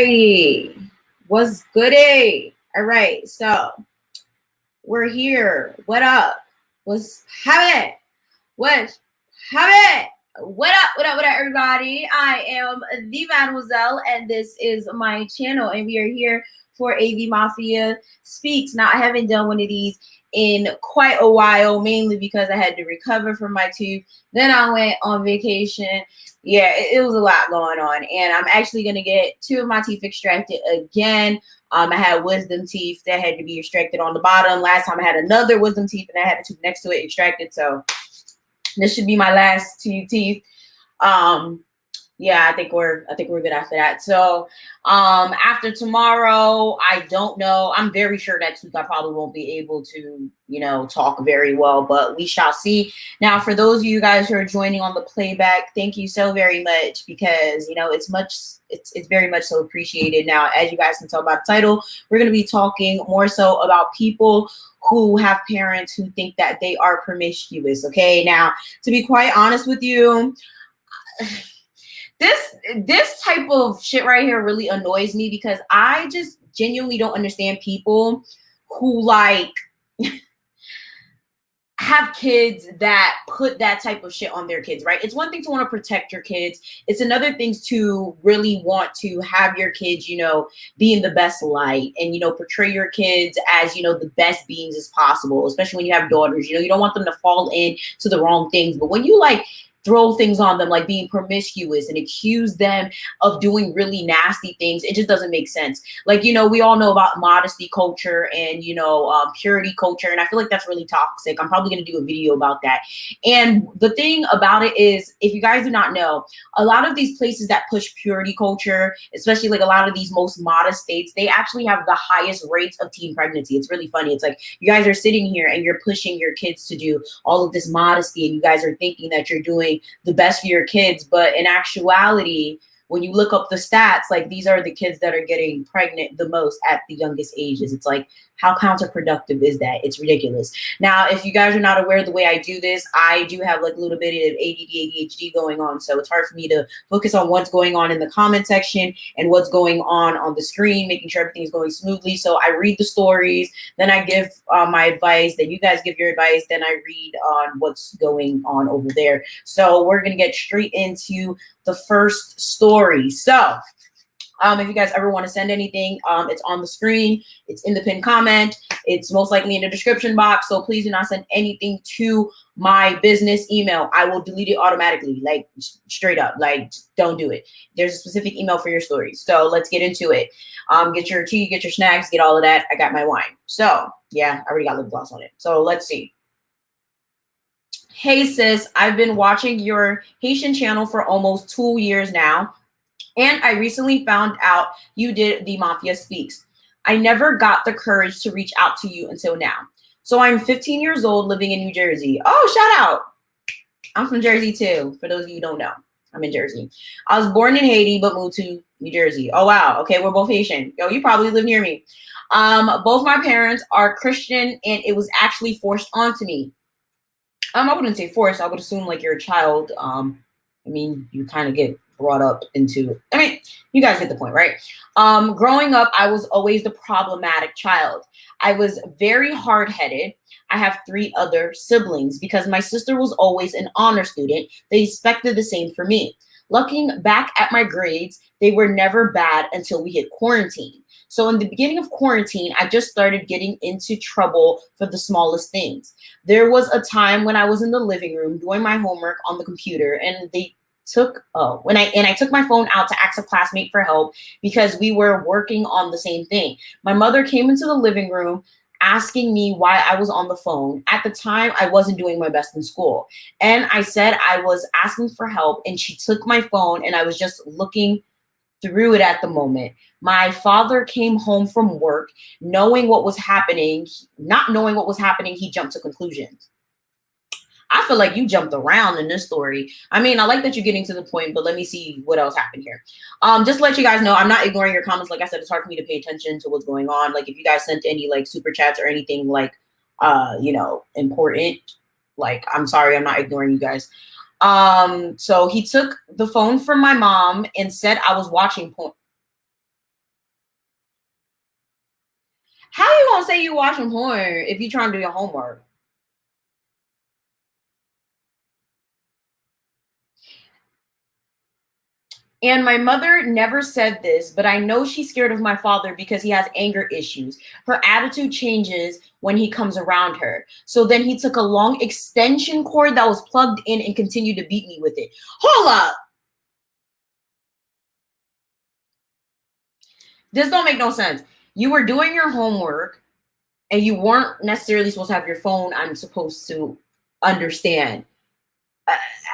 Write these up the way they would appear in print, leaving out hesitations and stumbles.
righty. What's goody? All right, so we're here. What up? What's happening? What's happening? What up? What up? What up, everybody? I am the Mademoiselle, and this is my channel, and we are here for AV Mafia Speaks. Now, I haven't done one of these in quite a while, mainly because I had to recover from my tooth. Then I went on vacation. Yeah, it was a lot going on, and I'm actually going to get 2 of my teeth extracted again. I had wisdom teeth that had to be extracted on the bottom. Last time I had another wisdom teeth, and I had a tooth next to it extracted. So this should be my last 2 teeth. Yeah, I think we're good after that. So after tomorrow, I don't know. I'm very sure next week I probably won't be able to, talk very well, but we shall see. Now, for those of you guys who are joining on the playback, thank you so very much, because it's very much so appreciated. Now, as you guys can tell by the title, we're going to be talking more so about people who have parents who think that they are promiscuous. Okay, now, to be quite honest with you, this type of shit right here really annoys me, because I just genuinely don't understand people who have kids that put that type of shit on their kids, right? It's one thing to want to protect your kids. It's another thing to really want to have your kids, be in the best light and, portray your kids as, the best beings as possible, especially when you have daughters. You don't want them to fall into the wrong things. But when you throw things on them like being promiscuous and accuse them of doing really nasty things, it just doesn't make sense. We all know about modesty culture and purity culture, and I feel like that's really toxic. I'm probably going to do a video about that. And the thing about it is, if you guys do not know, a lot of these places that push purity culture, especially a lot of these most modest states, they actually have the highest rates of teen pregnancy. It's really funny. It's like you guys are sitting here and you're pushing your kids to do all of this modesty, and you guys are thinking that you're doing the best for your kids, but in actuality, when you look up the stats, these are the kids that are getting pregnant the most at the youngest ages. It's how counterproductive is that? It's ridiculous. Now, if you guys are not aware of the way I do this, I do have a little bit of ADD, ADHD going on. So it's hard for me to focus on what's going on in the comment section and what's going on the screen, making sure everything's going smoothly. So I read the stories, then I give my advice, then you guys give your advice, then I read on what's going on over there. So we're going to get straight into the first story. So if you guys ever want to send anything, it's on the screen, it's in the pinned comment, it's most likely in the description box. So please do not send anything to my business email. I will delete it automatically, straight up. Don't do it. There's a specific email for your stories. So let's get into it. Get your tea, get your snacks, get all of that. I got my wine. So yeah, I already got lip gloss on it. So let's see. Hey sis, I've been watching your Haitian channel for almost 2 years now, and I recently found out you did the Mafia Speaks. I never got the courage to reach out to you until now. So I'm 15 years old, living in New Jersey. Oh, shout out. I'm from Jersey too, for those of you who don't know. I'm in Jersey. I was born in Haiti, but moved to New Jersey. Oh, wow. Okay, we're both Haitian. Yo, you probably live near me. Both my parents are Christian, and it was actually forced onto me. I wouldn't say forced. I would assume you're a child. You kind of get brought up into, you guys get the point, right? Growing up, I was always the problematic child. I was very hard-headed. I have 3 other siblings. Because my sister was always an honor student, they expected the same for me. Looking back at my grades, they were never bad until we hit quarantine. So in the beginning of quarantine, I just started getting into trouble for the smallest things. There was a time when I was in the living room doing my homework on the computer, and I took my phone out to ask a classmate for help because we were working on the same thing. My mother came into the living room asking me why I was on the phone. At the time, I wasn't doing my best in school. And I said I was asking for help, and she took my phone, and I was just looking through it at the moment. My father came home from work, not knowing what was happening, he jumped to conclusions. I feel like you jumped around in this story. I like that you're getting to the point, but let me see what else happened here. Just to let you guys know, I'm not ignoring your comments. Like I said, it's hard for me to pay attention to what's going on. If you guys sent any super chats or anything important, I'm sorry, I'm not ignoring you guys. So he took the phone from my mom and said I was watching porn. How you gonna say you watching porn if you trying to do your homework? And my mother never said this, but I know she's scared of my father because he has anger issues. Her attitude changes when he comes around her. So then he took a long extension cord that was plugged in and continued to beat me with it. Hold up. This don't make no sense. You were doing your homework and you weren't necessarily supposed to have your phone. I'm supposed to understand.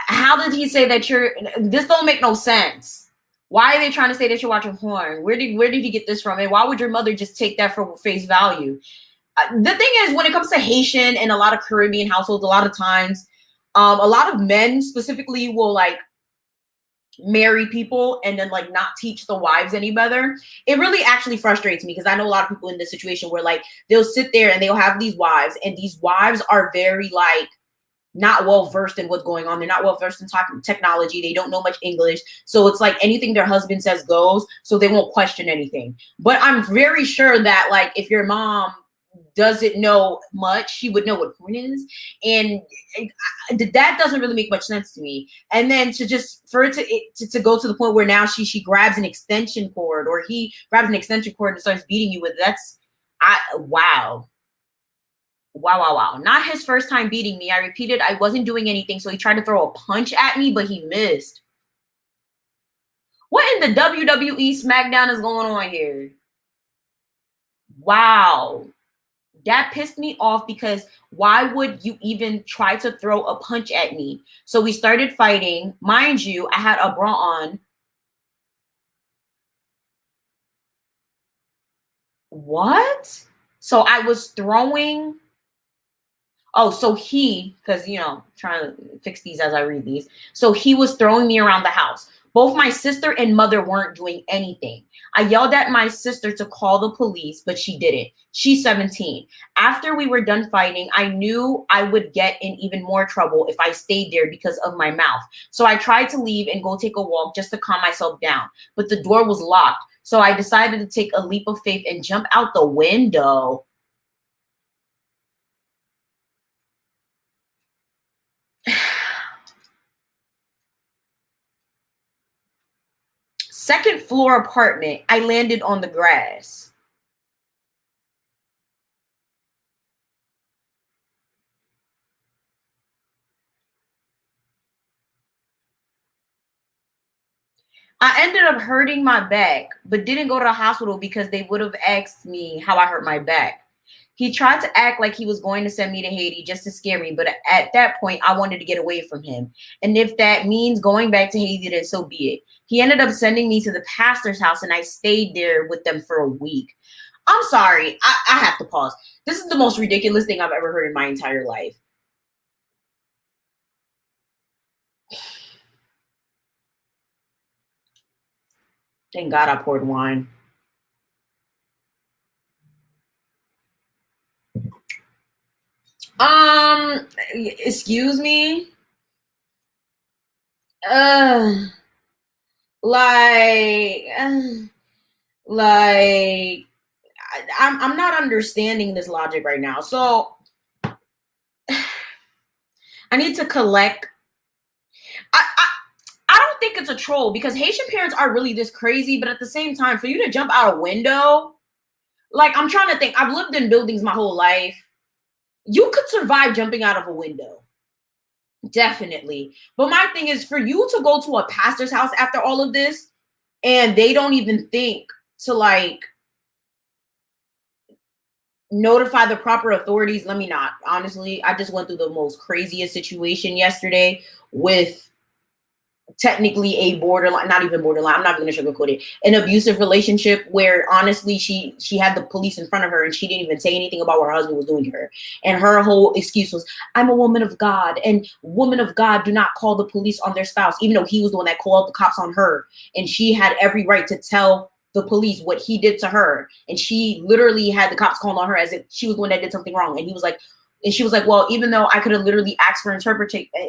How did he say that you're? This don't make no sense. Why are they trying to say that you're watching porn? Where did he get this from? And why would your mother just take that for face value? The thing is, when it comes to Haitian and a lot of Caribbean households, a lot of times, a lot of men specifically will like marry people and then like not teach the wives any better. It really actually frustrates me because I know a lot of people in this situation where like they'll sit there and they'll have these wives and these wives are very like not well versed in what's going on. They're not well versed in technology. They don't know much English. So it's like anything their husband says goes. So they won't question anything. But I'm very sure that like if your mom doesn't know much, she would know what porn is. And that doesn't really make much sense to me. And then to just for it to go to the point where now she grabs an extension cord or he grabs an extension cord and starts beating you with wow. Wow, wow, wow. Not his first time beating me. I repeated I wasn't doing anything, so he tried to throw a punch at me, but he missed. What in the WWE SmackDown is going on here? Wow. That pissed me off because why would you even try to throw a punch at me? So we started fighting. Mind you, I had a bra on. What? So I was throwing. Oh, so because trying to fix these as I read these. So he was throwing me around the house. Both my sister and mother weren't doing anything. I yelled at my sister to call the police, but she didn't. She's 17. After we were done fighting, I knew I would get in even more trouble if I stayed there because of my mouth. So I tried to leave and go take a walk just to calm myself down, but the door was locked. So I decided to take a leap of faith and jump out the window. Second floor apartment. I landed on the grass. I ended up hurting my back, but didn't go to the hospital because they would have asked me how I hurt my back. He tried to act like he was going to send me to Haiti just to scare me, but at that point, I wanted to get away from him. And if that means going back to Haiti, then so be it. He ended up sending me to the pastor's house, and I stayed there with them for a week. I'm sorry, I have to pause. This is the most ridiculous thing I've ever heard in my entire life. Thank God I poured wine. Excuse me. Uh, like, uh, like, I'm not understanding this logic right now. So I need to collect. I don't think it's a troll because Haitian parents are really this crazy, but at the same time, for you to jump out a window, like I'm trying to think. I've lived in buildings my whole life. You could survive jumping out of a window. Definitely. But my thing is for you to go to a pastor's house after all of this and they don't even think to like notify the proper authorities. Let me not. Honestly, I just went through the most craziest situation yesterday with technically a borderline, not even borderline, I'm not going to sugarcoat it, an abusive relationship where honestly she had the police in front of her and she didn't even say anything about what her husband was doing to her. And her whole excuse was, I'm a woman of God, and women of God do not call the police on their spouse, even though he was the one that called the cops on her. And she had every right to tell the police what he did to her. And she literally had the cops called on her as if she was the one that did something wrong. And he was like, and she was like, well, even though I could have literally asked for an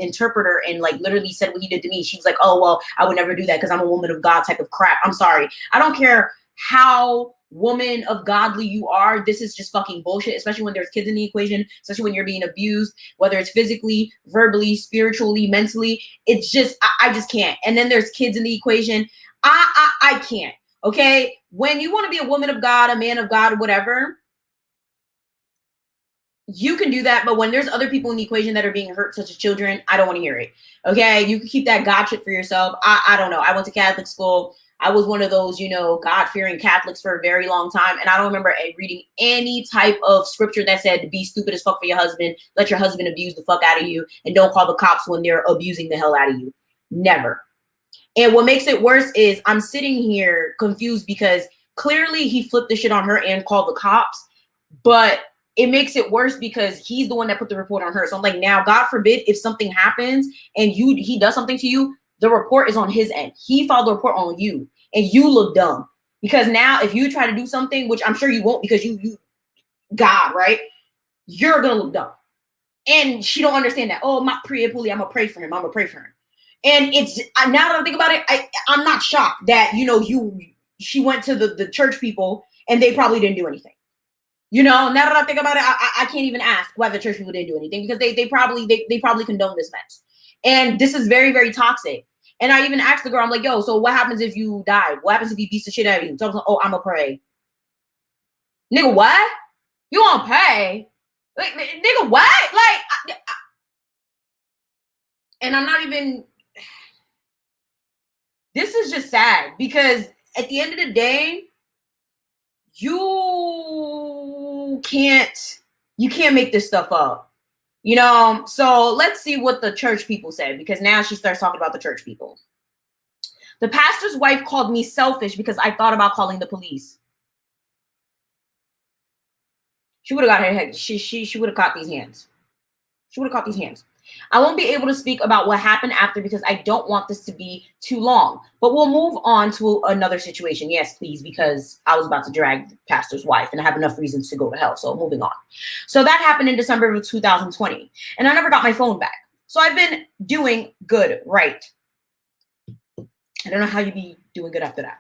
interpreter and like literally said what he did to me, she was like, oh, well, I would never do that because I'm a woman of God type of crap. I'm sorry. I don't care how woman of godly you are, this is just fucking bullshit, especially when there's kids in the equation, especially when you're being abused, whether it's physically, verbally, spiritually, mentally. It's just, I just can't. And then there's kids in the equation. I can't. Okay. When you want to be a woman of God, a man of God, whatever, you can do that. But when there's other people in the equation that are being hurt, such as children, I don't want to hear it. Okay. You can keep that God shit for yourself. I don't know. I went to Catholic school. I was one of those, God-fearing Catholics for a very long time. And I don't remember reading any type of scripture that said, be stupid as fuck for your husband. Let your husband abuse the fuck out of you. And don't call the cops when they're abusing the hell out of you. Never. And what makes it worse is I'm sitting here confused because clearly he flipped the shit on her and called the cops. But it makes it worse because he's the one that put the report on her. So I'm like, now, God forbid, if something happens and he does something to you, the report is on his end. He filed the report on you and you look dumb. Because now if you try to do something, which I'm sure you won't because you God, right? You're going to look dumb. And she don't understand that. Oh, my priya puli, I'm going to pray for him. I'm going to pray for him. And it's, now that I think about it, I'm not shocked that, she went to the church people and they probably didn't do anything. Now that I think about it, I can't even ask why the church people didn't do anything because they probably condone this mess. And this is very, very toxic. And I even asked the girl, I'm like, yo, so what happens if you die? What happens if he beats the shit out of you? So I was like, oh, I'm going to pray. Nigga, what? You going to pray? Like, nigga, what? Like, and I'm not even, this is just sad because at the end of the day, you can't make this stuff up. So let's see what the church people said, because now she starts talking about the church people. The pastor's wife called me selfish because I thought about calling the police. She would have got her head. She would have caught these hands. She would have caught these hands. I won't be able to speak about what happened after because I don't want this to be too long, but we'll move on to another situation. Yes, please, because I was about to drag the pastor's wife and I have enough reasons to go to hell. So moving on. So that happened in December of 2020 and I never got my phone back. So I've been doing good, right? I don't know how you'd be doing good after that.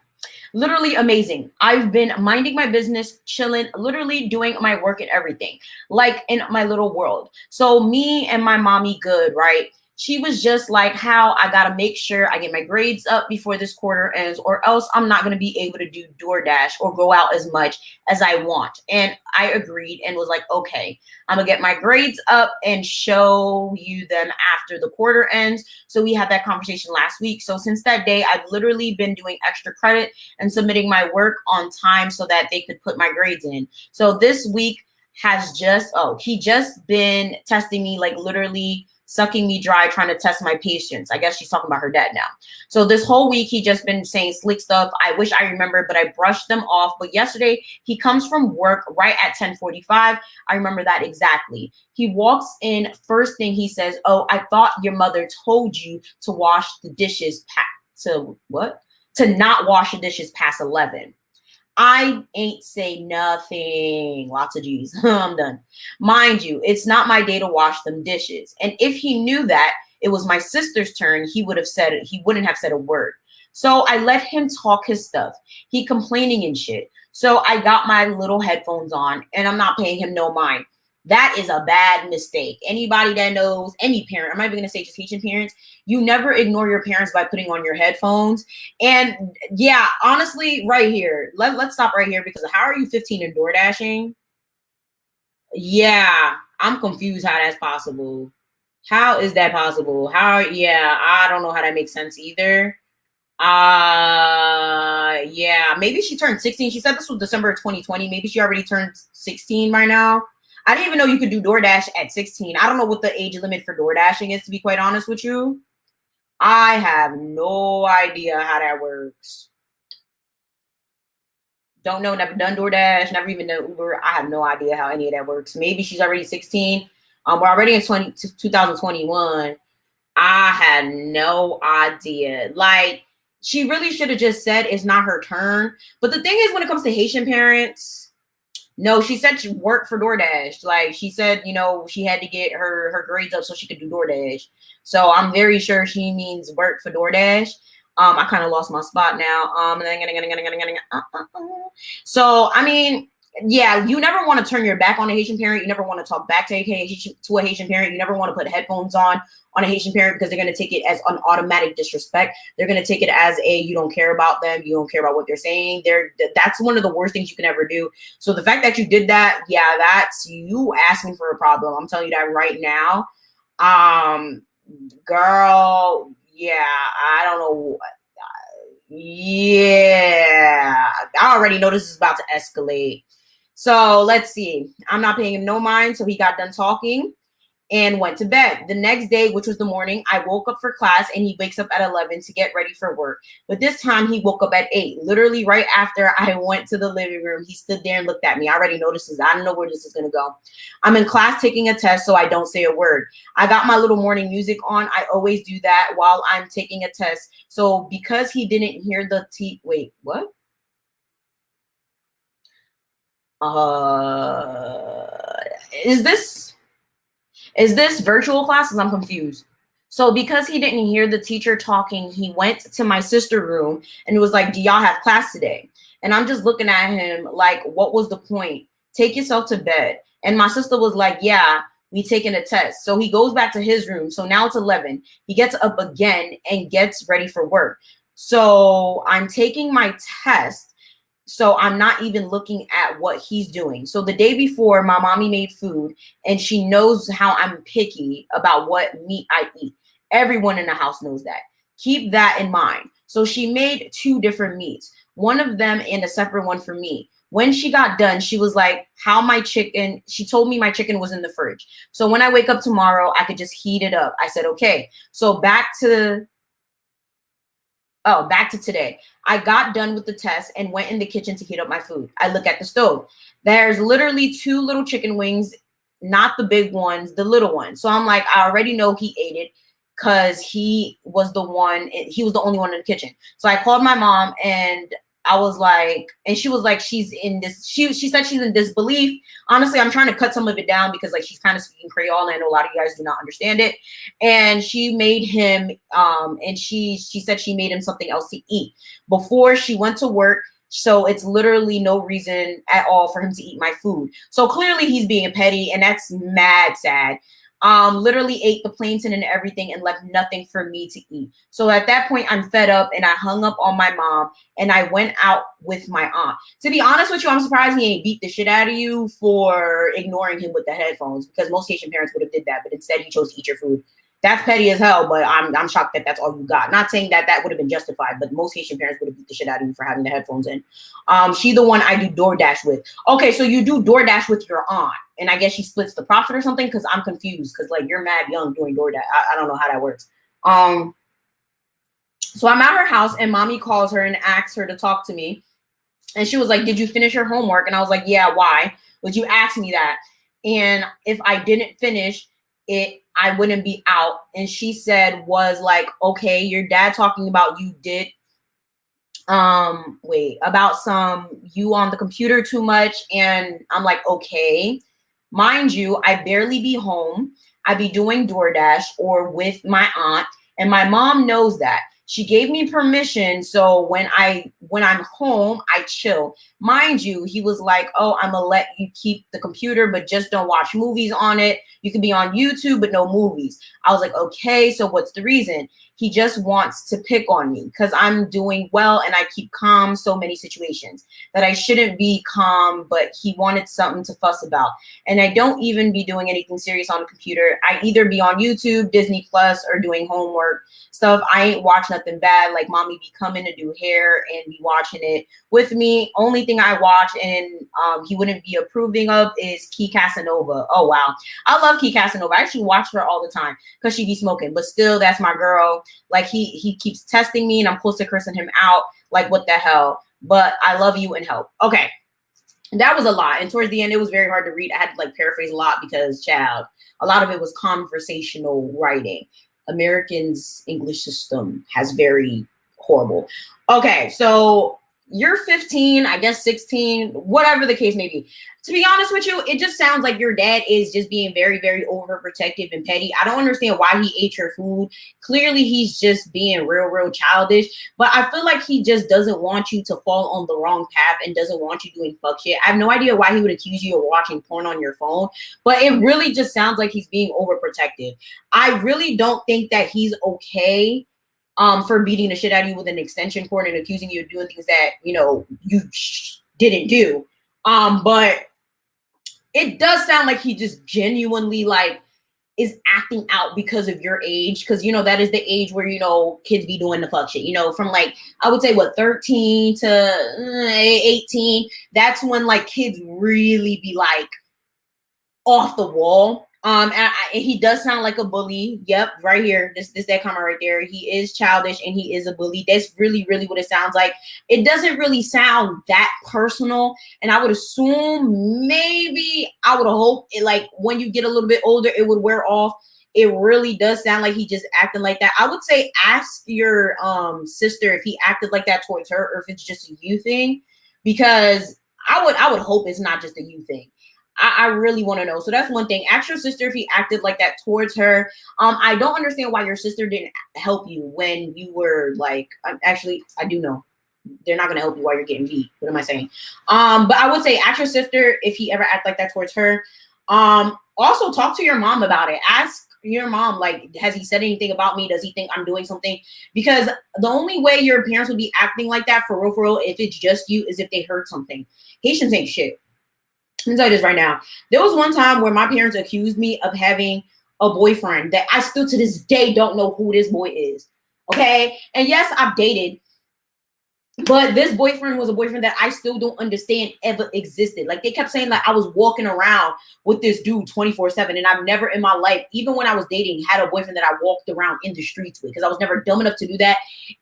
Literally amazing. I've been minding my business, chilling, literally doing my work and everything, like in my little world. So me and my mommy good, right? She was just like, how I got to make sure I get my grades up before this quarter ends, or else I'm not going to be able to do DoorDash or go out as much as I want. And I agreed and was like, okay, I'm going to get my grades up and show you them after the quarter ends. So we had that conversation last week. So since that day, I've literally been doing extra credit and submitting my work on time so that they could put my grades in. So this week has just, he just been testing me, like literally sucking me dry, trying to test my patience. I guess she's talking about her dad now. So this whole week, he just been saying slick stuff. I wish I remembered, but I brushed them off. But yesterday, he comes from work right at 10:45. I remember that exactly. He walks in. First thing he says, oh, I thought your mother told you to wash the dishes to not wash the dishes past 11. I ain't say nothing. Lots of G's. I'm done. Mind you, it's not my day to wash them dishes. And if he knew that it was my sister's turn, he wouldn't have said a word. So I let him talk his stuff. He complaining and shit. So I got my little headphones on and I'm not paying him no mind. That is a bad mistake. Anybody that knows, any parent, I'm not even going to say just Haitian parents, you never ignore your parents by putting on your headphones. And yeah, honestly, right here, let's stop right here because how are you 15 and door dashing? Yeah, I'm confused how that's possible. How is that possible? I don't know how that makes sense either. Yeah, maybe she turned 16. She said this was December 2020. Maybe she already turned 16 by now. I didn't even know you could do DoorDash at 16. I don't know what the age limit for DoorDashing is, to be quite honest with you. I have no idea how that works. Don't know, never done DoorDash, never even done Uber. I have no idea how any of that works. Maybe she's already 16. We're already in 2021. I had no idea. Like, she really should have just said it's not her turn. But the thing is, when it comes to Haitian parents, no, she said she worked for DoorDash. Like, she said, she had to get her grades up so she could do DoorDash. So I'm very sure she means work for DoorDash. I kind of lost my spot now. So, I mean, yeah, you never want to turn your back on a Haitian parent. You never want to talk back to a Haitian parent. You never want to put headphones on a Haitian parent, because they're going to take it as an automatic disrespect. They're going to take it as a, you don't care about them. You don't care about what they're saying. That's one of the worst things you can ever do. So the fact that you did that, yeah, that's you asking for a problem. I'm telling you that right now. Girl, yeah, I don't know. Yeah, I already know this is about to escalate. So let's see. I'm not paying him no mind. So he got done talking and went to bed. The next day, which was the morning, I woke up for class, and he wakes up at 11 to get ready for work. But this time he woke up at 8, literally right after I went to the living room. He stood there and looked at me. I already noticed this. I don't know where this is going to go. I'm in class taking a test, so I don't say a word. I got my little morning music on. I always do that while I'm taking a test. So because he didn't hear the wait, what? Is this virtual classes? I'm confused. So because he didn't hear the teacher talking, he went to my sister's room and was like, do y'all have class today? And I'm just looking at him like, what was the point? Take yourself to bed. And my sister was like, yeah, we taking a test. So he goes back to his room. So now it's 11. He gets up again and gets ready for work. So I'm taking my test. So I'm not even looking at what he's doing. So the day before, my mommy made food, and she knows how I'm picky about what meat I eat. Everyone in the house knows that. Keep that in mind. So she made 2 different meats, one of them and a separate one for me. When she got done, she was like, how my chicken, she told me my chicken was in the fridge. So when I wake up tomorrow, I could just heat it up. I said, okay. So back to today. I got done with the test and went in the kitchen to heat up my food. I look at the stove. There's literally 2 little chicken wings, not the big ones, the little ones. So I'm like, I already know he ate it, because he was the only one in the kitchen. So I called my mom, and I was like, and she was like, she said she's in disbelief. Honestly, I'm trying to cut some of it down, because like she's kind of speaking Creole, and I know a lot of you guys do not understand it. And she made him, and she said she made him something else to eat before she went to work. So it's literally no reason at all for him to eat my food. So clearly he's being petty, and that's mad sad. Literally ate the plantain and everything and left nothing for me to eat. So at that point, I'm fed up, and I hung up on my mom, and I went out with my aunt. To be honest with you, I'm surprised he ain't beat the shit out of you for ignoring him with the headphones, because most Haitian parents would have did that, but instead he chose to eat your food. That's petty as hell, but I'm shocked that that's all you got. Not saying that would have been justified, but most Haitian parents would have beat the shit out of you for having the headphones in. She the one I do DoorDash with. Okay, so you do DoorDash with your aunt, and I guess she splits the profit or something, because I'm confused, because like you're mad young doing DoorDash. I don't know how that works. So I'm at her house, and mommy calls her and asks her to talk to me. And she was like, did you finish your homework? And I was like, yeah, why? Would you ask me that? And if I didn't finish it, I wouldn't be out. And she said was like, okay, your dad talking about you did about some you on the computer too much. And I'm like, okay. Mind you, I barely be home. I be doing DoorDash or with my aunt, and my mom knows that. She gave me permission, so when I'm home, I chill. Mind you, he was like, oh, I'm gonna let you keep the computer, but just don't watch movies on it. You can be on YouTube, but no movies. I was like, okay, so what's the reason? He just wants to pick on me because I'm doing well and I keep calm so many situations that I shouldn't be calm, but he wanted something to fuss about. And I don't even be doing anything serious on the computer. I either be on YouTube, Disney Plus, or doing homework stuff. I ain't watch nothing bad. Like mommy be coming to do hair and be watching it with me. Only thing I watch and he wouldn't be approving of is Key Casanova. Oh wow, I love Key Casanova. I actually watch her all the time because she be smoking, but still that's my girl. Like he keeps testing me and I'm close to cursing him out. Like what the hell? But I love you and help. Okay. That was a lot. And towards the end, it was very hard to read. I had to like paraphrase a lot because child, a lot of it was conversational writing. Americans' English system has very horrible. Okay. So you're 15, I guess 16, whatever the case may be. To be honest with you, it just sounds like your dad is just being very, very overprotective and petty. I don't understand why he ate your food. Clearly, he's just being real, real childish. But I feel like he just doesn't want you to fall on the wrong path and doesn't want you doing fuck shit. I have no idea why he would accuse you of watching porn on your phone, but it really just sounds like he's being overprotective. I really don't think that he's okay for beating the shit out of you with an extension cord and accusing you of doing things that, you know, you didn't do. But it does sound like he just genuinely like is acting out because of your age. Because, you know, that is the age where, you know, kids be doing the fuck shit, you know, from like, I would say what, 13 to 18. That's when like kids really be like off the wall. And he does sound like a bully. Yep, right here. This that comment right there. He is childish and he is a bully. That's really, really what it sounds like. It doesn't really sound that personal. And I would assume maybe I would hope it, like when you get a little bit older, it would wear off. It really does sound like he just acting like that. I would say ask your sister if he acted like that towards her or if it's just a you thing, because I would hope it's not just a you thing. I really want to know. So that's one thing. Ask your sister if he acted like that towards her. I don't understand why your sister didn't help you when you were like, actually, I do know. They're not going to help you while you're getting beat. What am I saying? But I would say ask your sister if he ever acted like that towards her. Also talk to your mom about it. Ask your mom, like, has he said anything about me? Does he think I'm doing something? Because the only way your parents would be acting like that for real, if it's just you, is if they heard something. Haitians ain't shit. Let me tell you this right now. There was one time where my parents accused me of having a boyfriend that I still to this day don't know who this boy is. Okay. And yes, I've dated, but this boyfriend was a boyfriend that I still don't understand ever existed. Like they kept saying like I was walking around with this dude 24/7, and I've never in my life, even when I was dating, had a boyfriend that I walked around in the streets with, because I was never dumb enough to do that.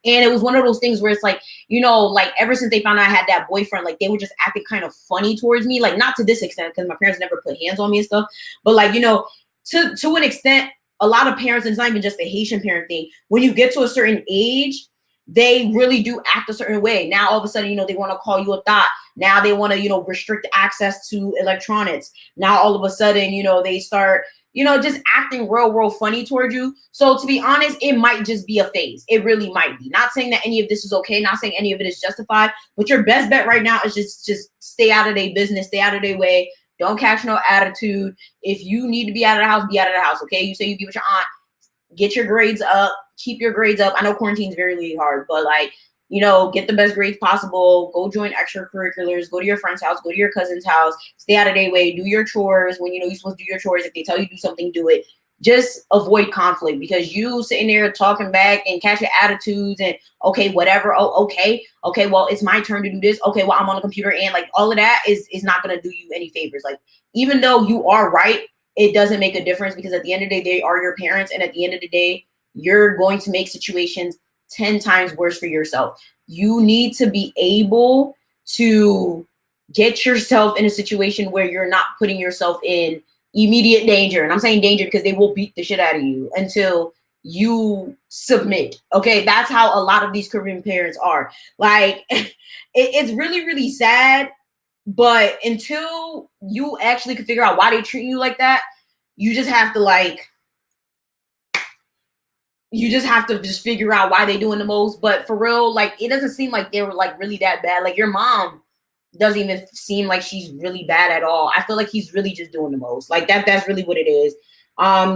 And it was one of those things where it's like, you know, like ever since they found out I had that boyfriend, like they were just acting kind of funny towards me. Like not to this extent, because my parents never put hands on me and stuff, but like, you know, to an extent, a lot of parents, and it's not even just a Haitian parent thing, when you get to a certain age, they really do act a certain way. Now, all of a sudden, you know, they want to call you a thought. Now they want to, you know, restrict access to electronics. Now, all of a sudden, you know, they start, you know, just acting real funny towards you. So to be honest, it might just be a phase. It really might be. Not saying that any of this is okay. Not saying any of it is justified. But your best bet right now is just stay out of their business. Stay out of their way. Don't catch no attitude. If you need to be out of the house, be out of the house. Okay. You say you be with your aunt. Get your grades up, keep your grades up. I know quarantine is very, really hard, but like, you know, get the best grades possible. Go join extracurriculars. Go to your friend's house. Go to your cousin's house. Stay out of their way. Do your chores when you know you're supposed to do your chores. If they tell you to do something, do it. Just avoid conflict, because you sitting there talking back and catching attitudes and okay, whatever. Oh, okay. Well, it's my turn to do this. Okay, well, I'm on the computer, and like all of that is not gonna do you any favors. Like even though you are right, it doesn't make a difference, because at the end of the day, they are your parents. And at the end of the day, you're going to make situations 10 times worse for yourself. You need to be able to get yourself in a situation where you're not putting yourself in immediate danger. And I'm saying danger because they will beat the shit out of you until you submit. Okay, that's how a lot of these Caribbean parents are. Like, it's really, really sad. But until you actually can figure out why they treat you like that, you just have to just figure out why they doing the most. But for real, like it doesn't seem like they were like really that bad. Like your mom doesn't even seem like she's really bad at all. I feel like he's really just doing the most. Like that's really what it is.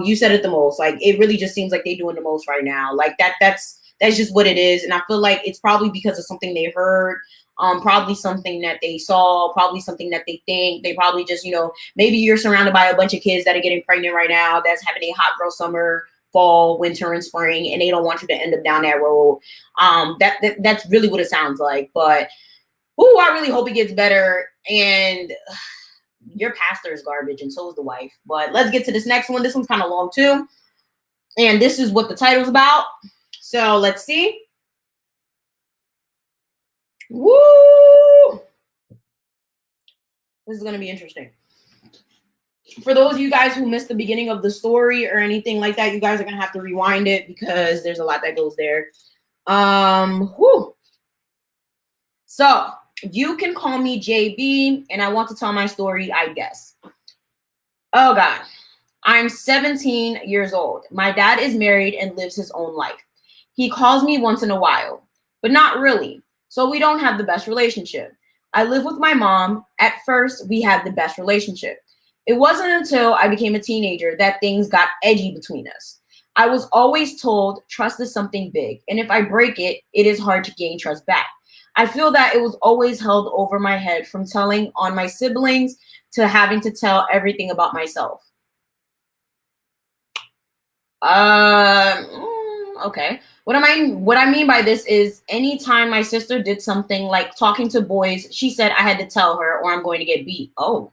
You said it the most. Like it really just seems like they're doing the most right now. Like that's just what it is. And I feel like it's probably because of something they heard. Probably something that they saw, probably something that they think. They probably just, you know, maybe you're surrounded by a bunch of kids that are getting pregnant right now, that's having a hot girl summer, fall, winter, and spring, and they don't want you to end up down that road. That's really what it sounds like. But I really hope it gets better. And your pastor is garbage, and so is the wife. But let's get to this next one. This one's kind of long too, and this is what the title's about. So let's see. Woo! This is going to be interesting. For those of you guys who missed the beginning of the story or anything like that, you guys are going to have to rewind it because there's a lot that goes there. So you can call me JB, and I want to tell my story, I guess. Oh God. I'm 17 years old. My dad is married and lives his own life. He calls me once in a while, but not really. So we don't have the best relationship. I live with my mom. At first, we had the best relationship. It wasn't until I became a teenager that things got edgy between us. I was always told trust is something big, and if I break it, it is hard to gain trust back. I feel that it was always held over my head from telling on my siblings to having to tell everything about myself. Okay. What I mean by this is anytime my sister did something like talking to boys, she said I had to tell her or I'm going to get beat. Oh,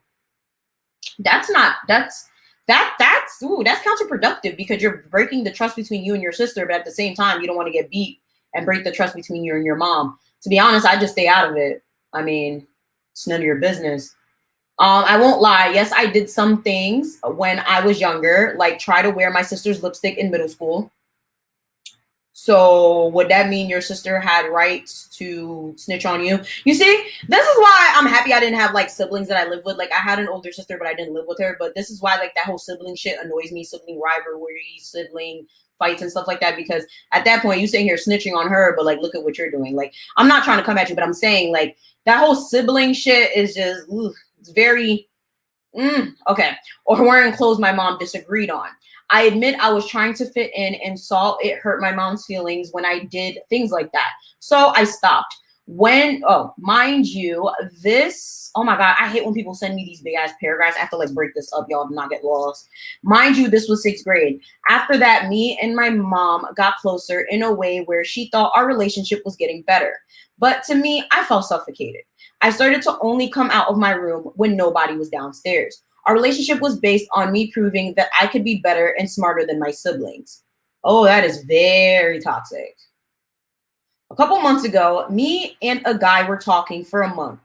that's not that's counterproductive because you're breaking the trust between you and your sister, but at the same time you don't want to get beat and break the trust between you and your mom. To be honest, I just stay out of it. I mean, it's none of your business. I won't lie. Yes, I did some things when I was younger, like try to wear my sister's lipstick in middle school. So would that mean your sister had rights to snitch on you? You see, this is why I'm happy I didn't have like siblings that I lived with. Like I had an older sister, but I didn't live with her. But this is why like that whole sibling shit annoys me, sibling rivalry, sibling fights and stuff like that. Because at that point you sitting here snitching on her, but like look at what you're doing. Like I'm not trying to come at you, but I'm saying like that whole sibling shit is just it's very okay. Or wearing clothes my mom disagreed on. I admit I was trying to fit in and saw it hurt my mom's feelings when I did things like that. So I stopped. Mind you, oh my God, I hate when people send me these big ass paragraphs. I have to like break this up, y'all, to not get lost. Mind you, this was sixth grade. After that, me and my mom got closer in a way where she thought our relationship was getting better. But to me, I felt suffocated. I started to only come out of my room when nobody was downstairs. Our relationship was based on me proving that I could be better and smarter than my siblings. Oh, that is very toxic. A couple months ago, me and a guy were talking for a month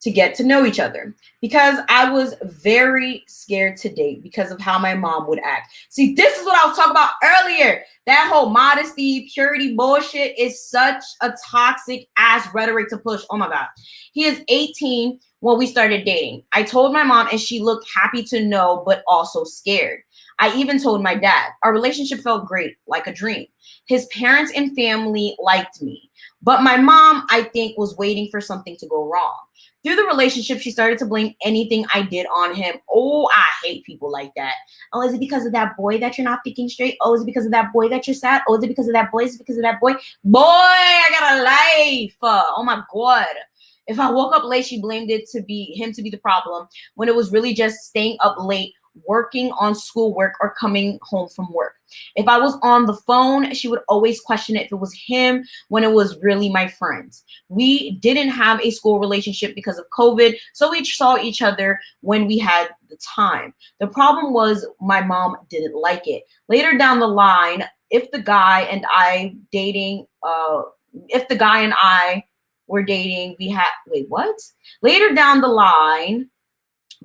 to get to know each other because I was very scared to date because of how my mom would act. See, this is what I was talking about earlier. That whole modesty, purity bullshit is such a toxic ass rhetoric to push. Oh my God. He is 18 when we started dating. I told my mom and she looked happy to know, but also scared. I even told my dad. Our relationship felt great, like a dream. His parents and family liked me, but my mom, I think, was waiting for something to go wrong. Through the relationship, she started to blame anything I did on him. Oh, I hate people like that. Oh, is it because of that boy that you're not thinking straight? Oh, is it because of that boy that you're sad? Oh, is it because of that boy? Is it because of that boy? Boy, I got a life. Oh my God. If I woke up late, she blamed it to be him to be the problem when it was really just staying up late, working on schoolwork or coming home from work. If I was on the phone, she would always question it if it was him when it was really my friends. We didn't have a school relationship because of COVID, so we saw each other when we had the time. The problem was my mom didn't like it. Later down the line, if the guy and I were dating, we had Later down the line,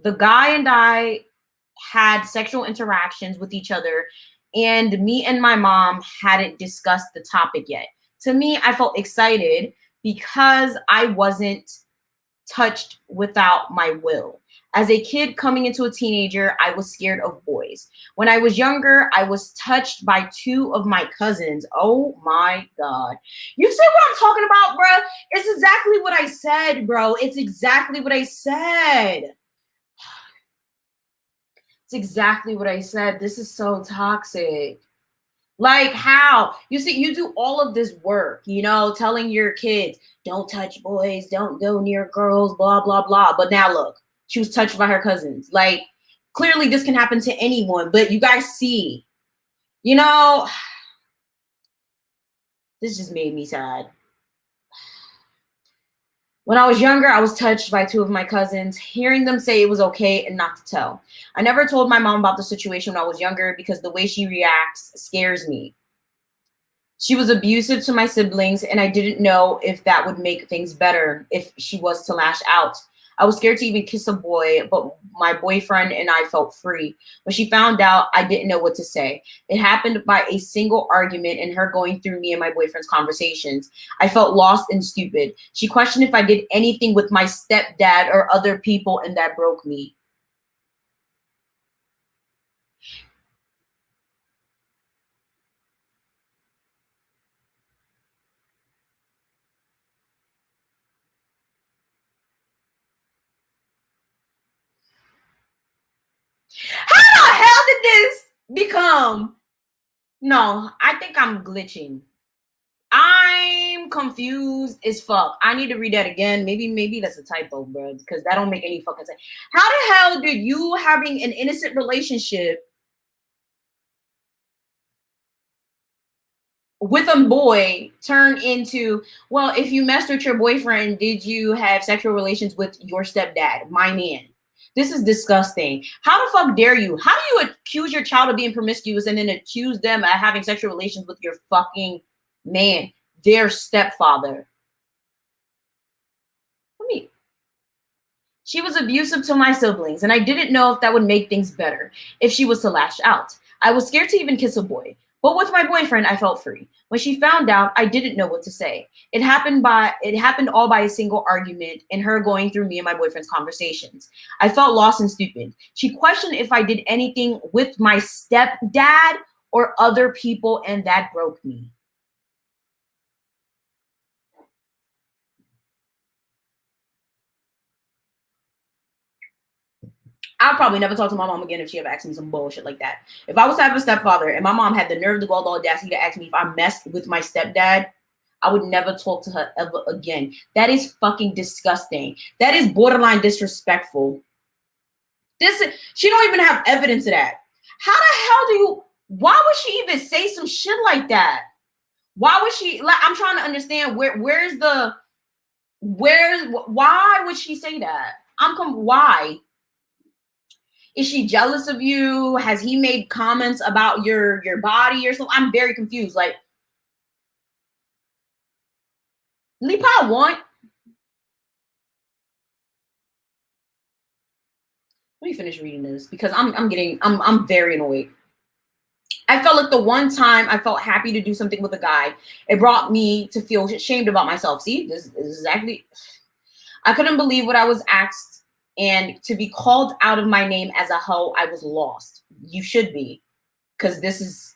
the guy and I had sexual interactions with each other, and me and my mom hadn't discussed the topic yet. To me, I felt excited because I wasn't touched without my will. As a kid coming into a teenager, I was scared of boys. When I was younger, I was touched by two of my cousins. Oh my God. You see what I'm talking about, bro? It's exactly what I said, bro. It's exactly what I said. It's exactly what I said. This is so toxic. Like how? You see, you do all of this work, telling your kids, don't touch boys, don't go near girls, blah, blah, blah. But now look, she was touched by her cousins. Like, clearly this can happen to anyone, but you guys see, this just made me sad. When I was younger, I was touched by two of my cousins, hearing them say it was okay and not to tell. I never told my mom about the situation when I was younger because the way she reacts scares me. She was abusive to my siblings, and I didn't know if that would make things better if she was to lash out. I was scared to even kiss a boy, but my boyfriend and I felt free. When she found out, I didn't know what to say. It happened by a single argument and her going through me and my boyfriend's conversations. I felt lost and stupid. She questioned if I did anything with my stepdad or other people, and that broke me. How the hell did this become? No, I think I'm glitching. I'm confused as fuck. I need to read that again. Maybe that's a typo, bro, because that don't make any fucking sense. How the hell did you having an innocent relationship with a boy turn into, well, if you messed with your boyfriend, did you have sexual relations with your stepdad, my man? This is disgusting. How the fuck dare you? How do you accuse your child of being promiscuous and then accuse them of having sexual relations with your fucking man, their stepfather? Let me. She was abusive to my siblings, and I didn't know if that would make things better if she was to lash out. I was scared to even kiss a boy, but with my boyfriend, I felt free. When she found out, I didn't know what to say. It happened all by a single argument and her going through me and my boyfriend's conversations. I felt lost and stupid. She questioned if I did anything with my stepdad or other people, and that broke me. I'll probably never talk to my mom again if she ever asked me some bullshit like that. If I was to have a stepfather and my mom had the nerve to go all the audacity to ask me if I messed with my stepdad, I would never talk to her ever again. That is fucking disgusting. That is borderline disrespectful. She don't even have evidence of that. How the hell do you? Why would she even say some shit like that? Why would she? Like, I'm trying to understand why would she say that? Why? Is she jealous of you? Has he made comments about your body or something? I'm very confused. Like, leap I want. Let me finish reading this because I'm very annoyed. I felt like the one time I felt happy to do something with a guy, it brought me to feel ashamed about myself. See, this is exactly. I couldn't believe what I was asked, and to be called out of my name as a hoe, I was lost. You should be, because this is.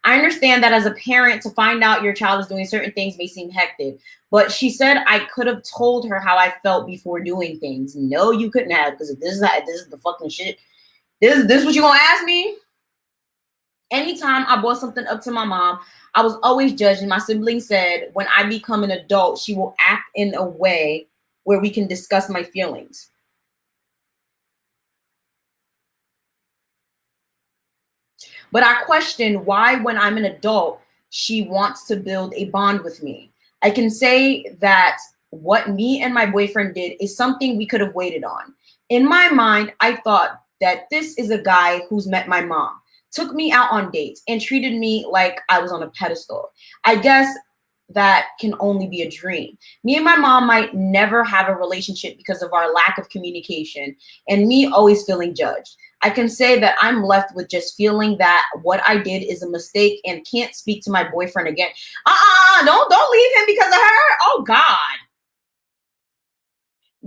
I understand that as a parent, to find out your child is doing certain things may seem hectic, but she said I could have told her how I felt before doing things. No, you couldn't have, because if this is the fucking shit. This what you gonna ask me? Anytime I brought something up to my mom, I was always judged. And my sibling said, when I become an adult, she will act in a way where we can discuss my feelings. But I question why, when I'm an adult, she wants to build a bond with me. I can say that what me and my boyfriend did is something we could have waited on. In my mind, I thought that this is a guy who's met my mom, took me out on dates, and treated me like I was on a pedestal. I guess that can only be a dream. Me and my mom might never have a relationship because of our lack of communication and me always feeling judged. I can say that I'm left with just feeling that what I did is a mistake and can't speak to my boyfriend again. Don't leave him because of her. Oh God.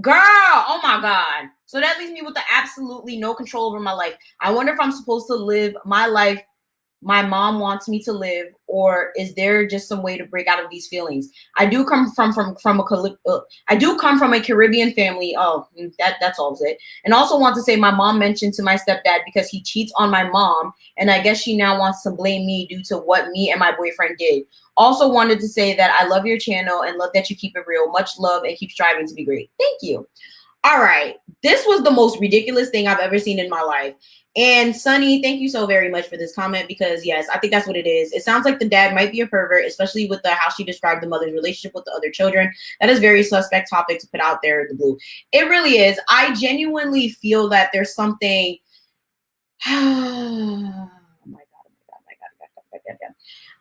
Girl, oh my God. So that leaves me with the absolutely no control over my life. I wonder if I'm supposed to live my life my mom wants me to live, or is there just some way to break out of these feelings? I do come I do come from a Caribbean family. Oh, that's all it. And also want to say my mom mentioned to my stepdad because he cheats on my mom, and I guess she now wants to blame me due to what me and my boyfriend did. Also wanted to say that I love your channel and love that you keep it real. Much love and keep striving to be great. Thank you. All right. This was the most ridiculous thing I've ever seen in my life. And Sunny, thank you so very much for this comment, because yes, I think that's what it is. It sounds like the dad might be a pervert, especially with how she described the mother's relationship with the other children. That is very suspect topic to put out there in the blue. It really is. I genuinely feel that there's something. Oh my God, oh my God, oh my God, oh my God, oh my God, oh my God.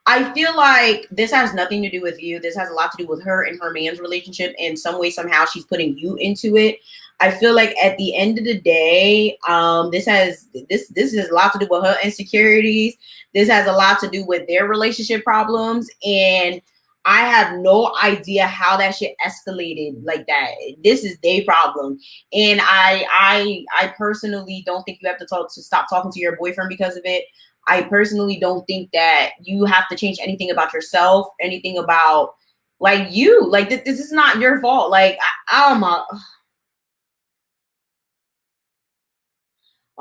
I feel like this has nothing to do with you. This has a lot to do with her and her man's relationship. And some way, somehow, she's putting you into it. I feel like at the end of the day, this has a lot to do with her insecurities. This has a lot to do with their relationship problems, and I have no idea how that shit escalated like that. This is their problem, and I personally don't think you have to stop talking to your boyfriend because of it. I personally don't think that you have to change anything about yourself, anything about like you. Like this is not your fault. Like oh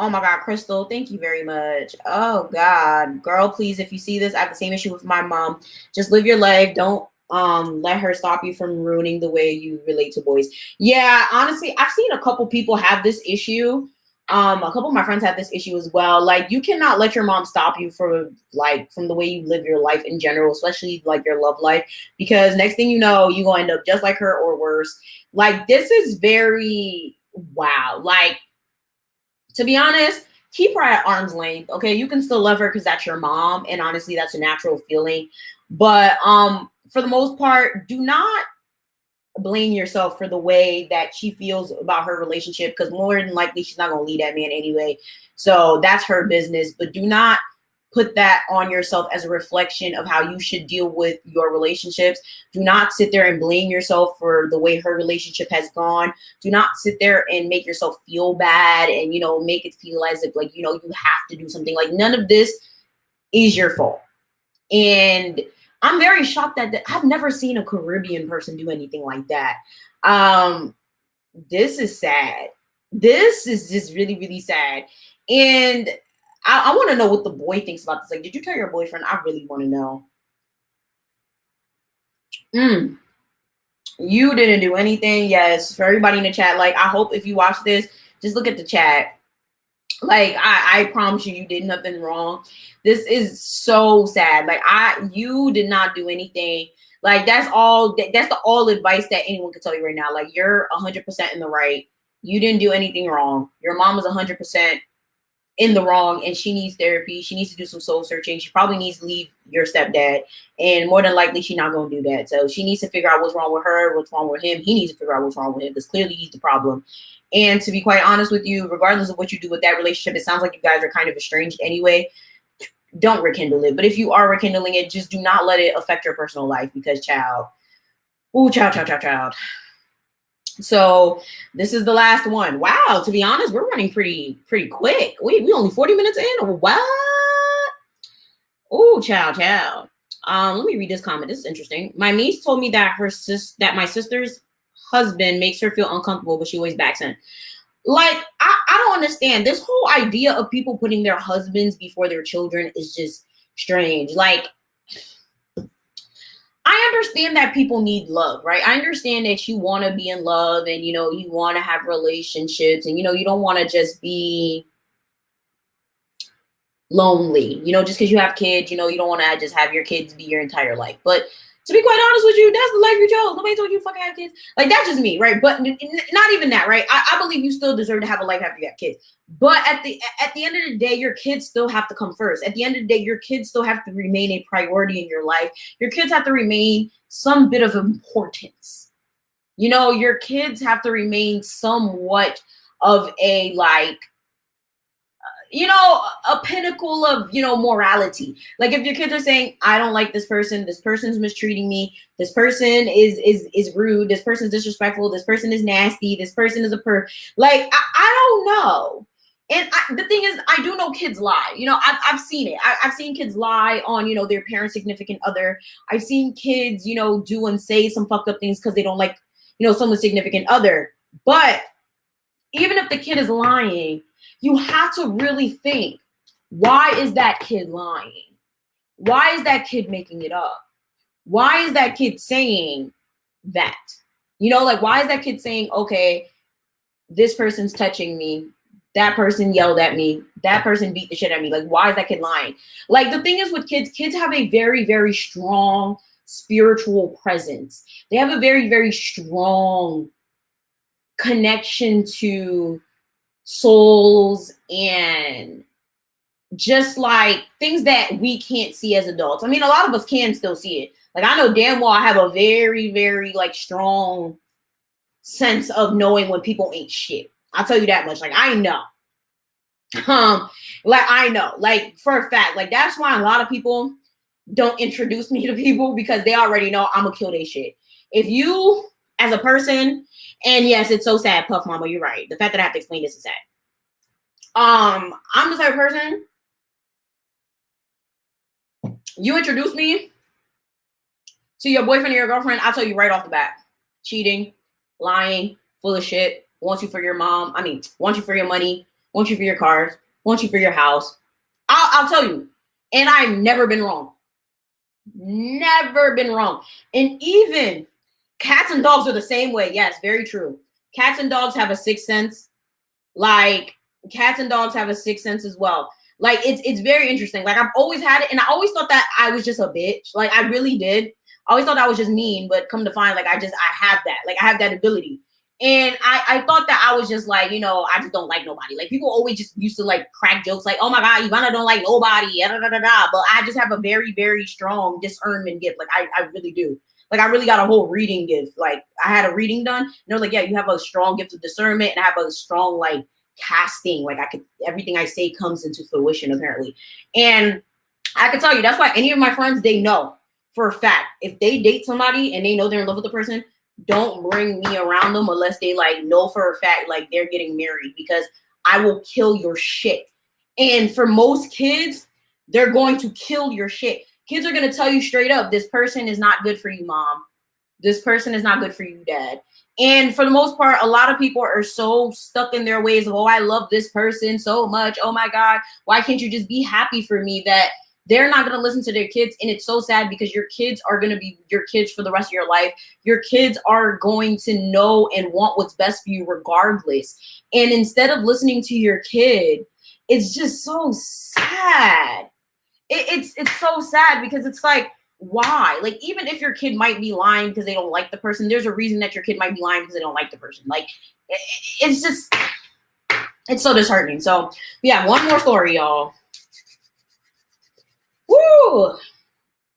my God, Crystal, thank you very much. Oh God, girl, please, if you see this, I have the same issue with my mom. Just live your life. Don't let her stop you from ruining the way you relate to boys. Yeah, honestly, I've seen a couple people have this issue. A couple of my friends have this issue as well. Like you cannot let your mom stop you from the way you live your life in general, especially like your love life, because next thing you know, you're gonna end up just like her or worse. Like this is very wow. Like to be honest, keep her at arm's length. Okay, you can still love her because that's your mom, and honestly, that's a natural feeling. But for the most part, do not blame yourself for the way that she feels about her relationship, because more than likely she's not gonna leave that man anyway. So that's her business. But do not put that on yourself as a reflection of how you should deal with your relationships. Do not sit there and blame yourself for the way her relationship has gone. Do not sit there and make yourself feel bad and make it feel as if like you have to do something. Like none of this is your fault. And I'm very shocked that I've never seen a Caribbean person do anything like that. This is sad. This is just really, really sad. And I want to know what the boy thinks about this. Like, did you tell your boyfriend? I really want to know. You didn't do anything. Yes, for everybody in the chat. Like, I hope if you watch this, just look at the chat. Like, I promise you, you did nothing wrong. This is so sad. Like, you did not do anything. Like, that's the all advice that anyone could tell you right now. Like, you're 100% in the right. You didn't do anything wrong. Your mom is 100% in the wrong, and she needs therapy. She needs to do some soul searching. She probably needs to leave your stepdad, and more than likely she's not going to do that. So she needs to figure out what's wrong with her, what's wrong with him. He needs to figure out what's wrong with him, because clearly he's the problem. And to be quite honest with you, regardless of what you do with that relationship, it sounds like you guys are kind of estranged anyway. Don't rekindle it. But if you are rekindling it, just do not let it affect your personal life, because child. So this is the last one. Wow, to be honest, we're running pretty quick. We only 40 minutes in. What? Oh, child. Let me read this comment. This is interesting. My niece told me that my sister's husband makes her feel uncomfortable, but she always backs in. Like, I don't understand. This whole idea of people putting their husbands before their children is just strange. Like, I understand that people need love, right? I understand that you want to be in love and, you want to have relationships and, you don't want to just be lonely, just because you have kids, you don't want to just have your kids be your entire life. But to be quite honest with you, that's the life you chose. Nobody told you to fucking have kids. Like, that's just me, right? But not even that, right? I believe you still deserve to have a life after you have kids. But at the end of the day, your kids still have to come first. At the end of the day, your kids still have to remain a priority in your life. Your kids have to remain some bit of importance. Your kids have to remain somewhat of a a pinnacle of, morality. Like if your kids are saying, I don't like this person's mistreating me, this person is rude, this person's disrespectful, this person is nasty, this person is like, I don't know. And the thing is, I do know kids lie. I've seen it. I've seen kids lie on, their parent's significant other. I've seen kids, do and say some fucked up things because they don't like, someone's significant other. But even if the kid is lying, you have to really think, why is that kid lying? Why is that kid making it up? Why is that kid saying that? Like, why is that kid saying, okay, this person's touching me, that person yelled at me, that person beat the shit at me? Like, why is that kid lying? Like, the thing is with kids have a very, very strong spiritual presence. They have a very, very strong connection to souls and just like things that we can't see as adults. I mean, a lot of us can still see it. Like I know damn well I have a very, very like strong sense of knowing when people ain't shit. I'll tell you that much. Like I know. Like I know, like for a fact, like that's why a lot of people don't introduce me to people because they already know I'm gonna kill their shit. If you as a person, and yes, it's so sad, Puff Mama, you're right. The fact that I have to explain this is sad. I'm the type of person, you introduce me to your boyfriend or your girlfriend, I'll tell you right off the bat. Cheating, lying, full of shit, want you for your mom. I mean, want you for your money, want you for your cars, want you for your house. I'll tell you. And I've never been wrong. Never been wrong. And even cats and dogs are the same way. Yes, very true. Cats and dogs have a sixth sense. Like cats and dogs have a sixth sense as well. Like it's very interesting. Like I've always had it, and I always thought that I was just a bitch. Like I really did. I always thought I was just mean, but come to find, like I have that. Like I have that ability. And I thought that I was just like, you know, I just don't like nobody. Like people always just used to like crack jokes like, oh my God, Ivana don't like nobody. Da, da, da, da. But I just have a very, very strong discernment gift. Like I really do. Like I really got a whole reading gift. Like I had a reading done. And they were like, yeah, you have a strong gift of discernment and I have a strong like casting. Like everything I say comes into fruition apparently. And I can tell you, that's why any of my friends, they know for a fact, if they date somebody and they know they're in love with the person, don't bring me around them unless they like know for a fact like they're getting married, because I will kill your shit. And for most kids, they're going to kill your shit. Kids are going to tell you straight up, this person is not good for you, mom. This person is not good for you, dad. And for the most part, a lot of people are so stuck in their ways of, oh, I love this person so much. Oh my God, why can't you just be happy for me? That they're not going to listen to their kids. And it's so sad because your kids are going to be your kids for the rest of your life. Your kids are going to know and want what's best for you regardless. And instead of listening to your kid, it's just so sad. It's so sad because it's like, why? Like, even if your kid might be lying because they don't like the person, there's a reason that your kid might be lying because they don't like the person. Like, it's just, it's so disheartening. So, yeah, one more story, y'all. Woo!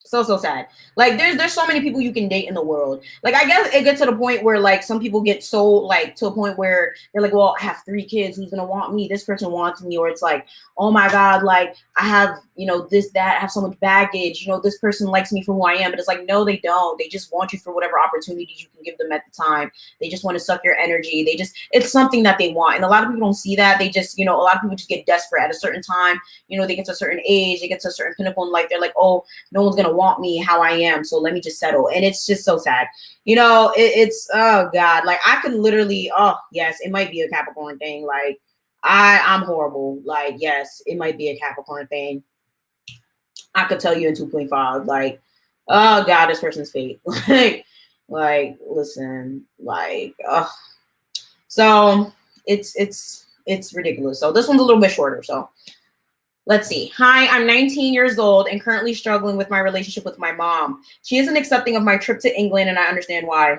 So sad. Like there's so many people you can date in the world. Like I guess it gets to the point where like some people get so like to a point where they're like, well, I have 3 kids, who's gonna want me? This person wants me. Or it's like, oh my God, like I have, you know, this, that, I have so much baggage, you know, this person likes me for who I am. But it's like, no, they don't. They just want you for whatever opportunities you can give them at the time. They just want to suck your energy. They just, it's something that they want. And a lot of people don't see that. They just, you know, a lot of people just get desperate at a certain time. You know, they get to a certain age, they get to a certain pinnacle in life. They're like, oh, no one's gonna want me how I am, so let me just settle. And it's just so sad. You know, it's oh God, like I could literally, oh yes, it might be a Capricorn thing. Like I'm horrible. Like, yes, it might be a Capricorn thing. I could tell you in 2.5, like, oh God, this person's fate. like, listen, like, so it's ridiculous. So this one's a little bit shorter. So let's see. Hi, I'm 19 years old and currently struggling with my relationship with my mom. She isn't accepting of my trip to England, and I understand why.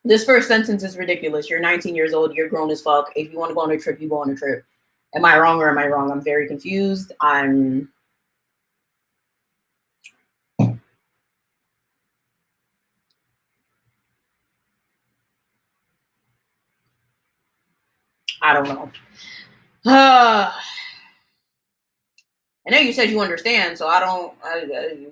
This first sentence is ridiculous. You're 19 years old. You're grown as fuck. If you want to go on a trip, you go on a trip. Am I wrong or am I wrong? I'm very confused. I don't know. I know you said you understand, so why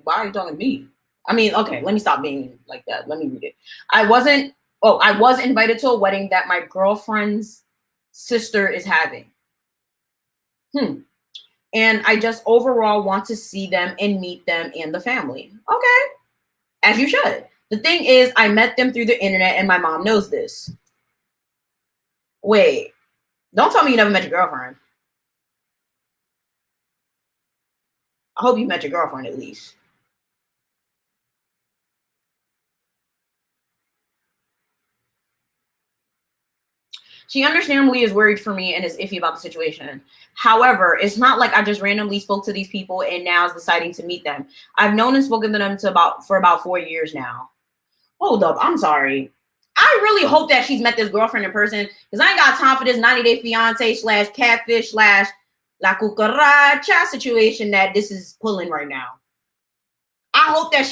are you talking to me? I mean, okay, let me stop being like that. Let me read it. I was invited to a wedding that my girlfriend's sister is having. And I just overall want to see them and meet them and the family. Okay, as you should. The thing is, I met them through the internet and my mom knows this. Wait, don't tell me you never met your girlfriend. I hope you met your girlfriend at least. She understandably is worried for me and is iffy about the situation. However, it's not like I just randomly spoke to these people and now is deciding to meet them. I've known and spoken to them for about 4 years now. Hold up, I'm sorry. I really hope that she's met this girlfriend in person because I ain't got time for this 90-day fiance / catfish / La cucaracha situation that this is pulling right now. I hope that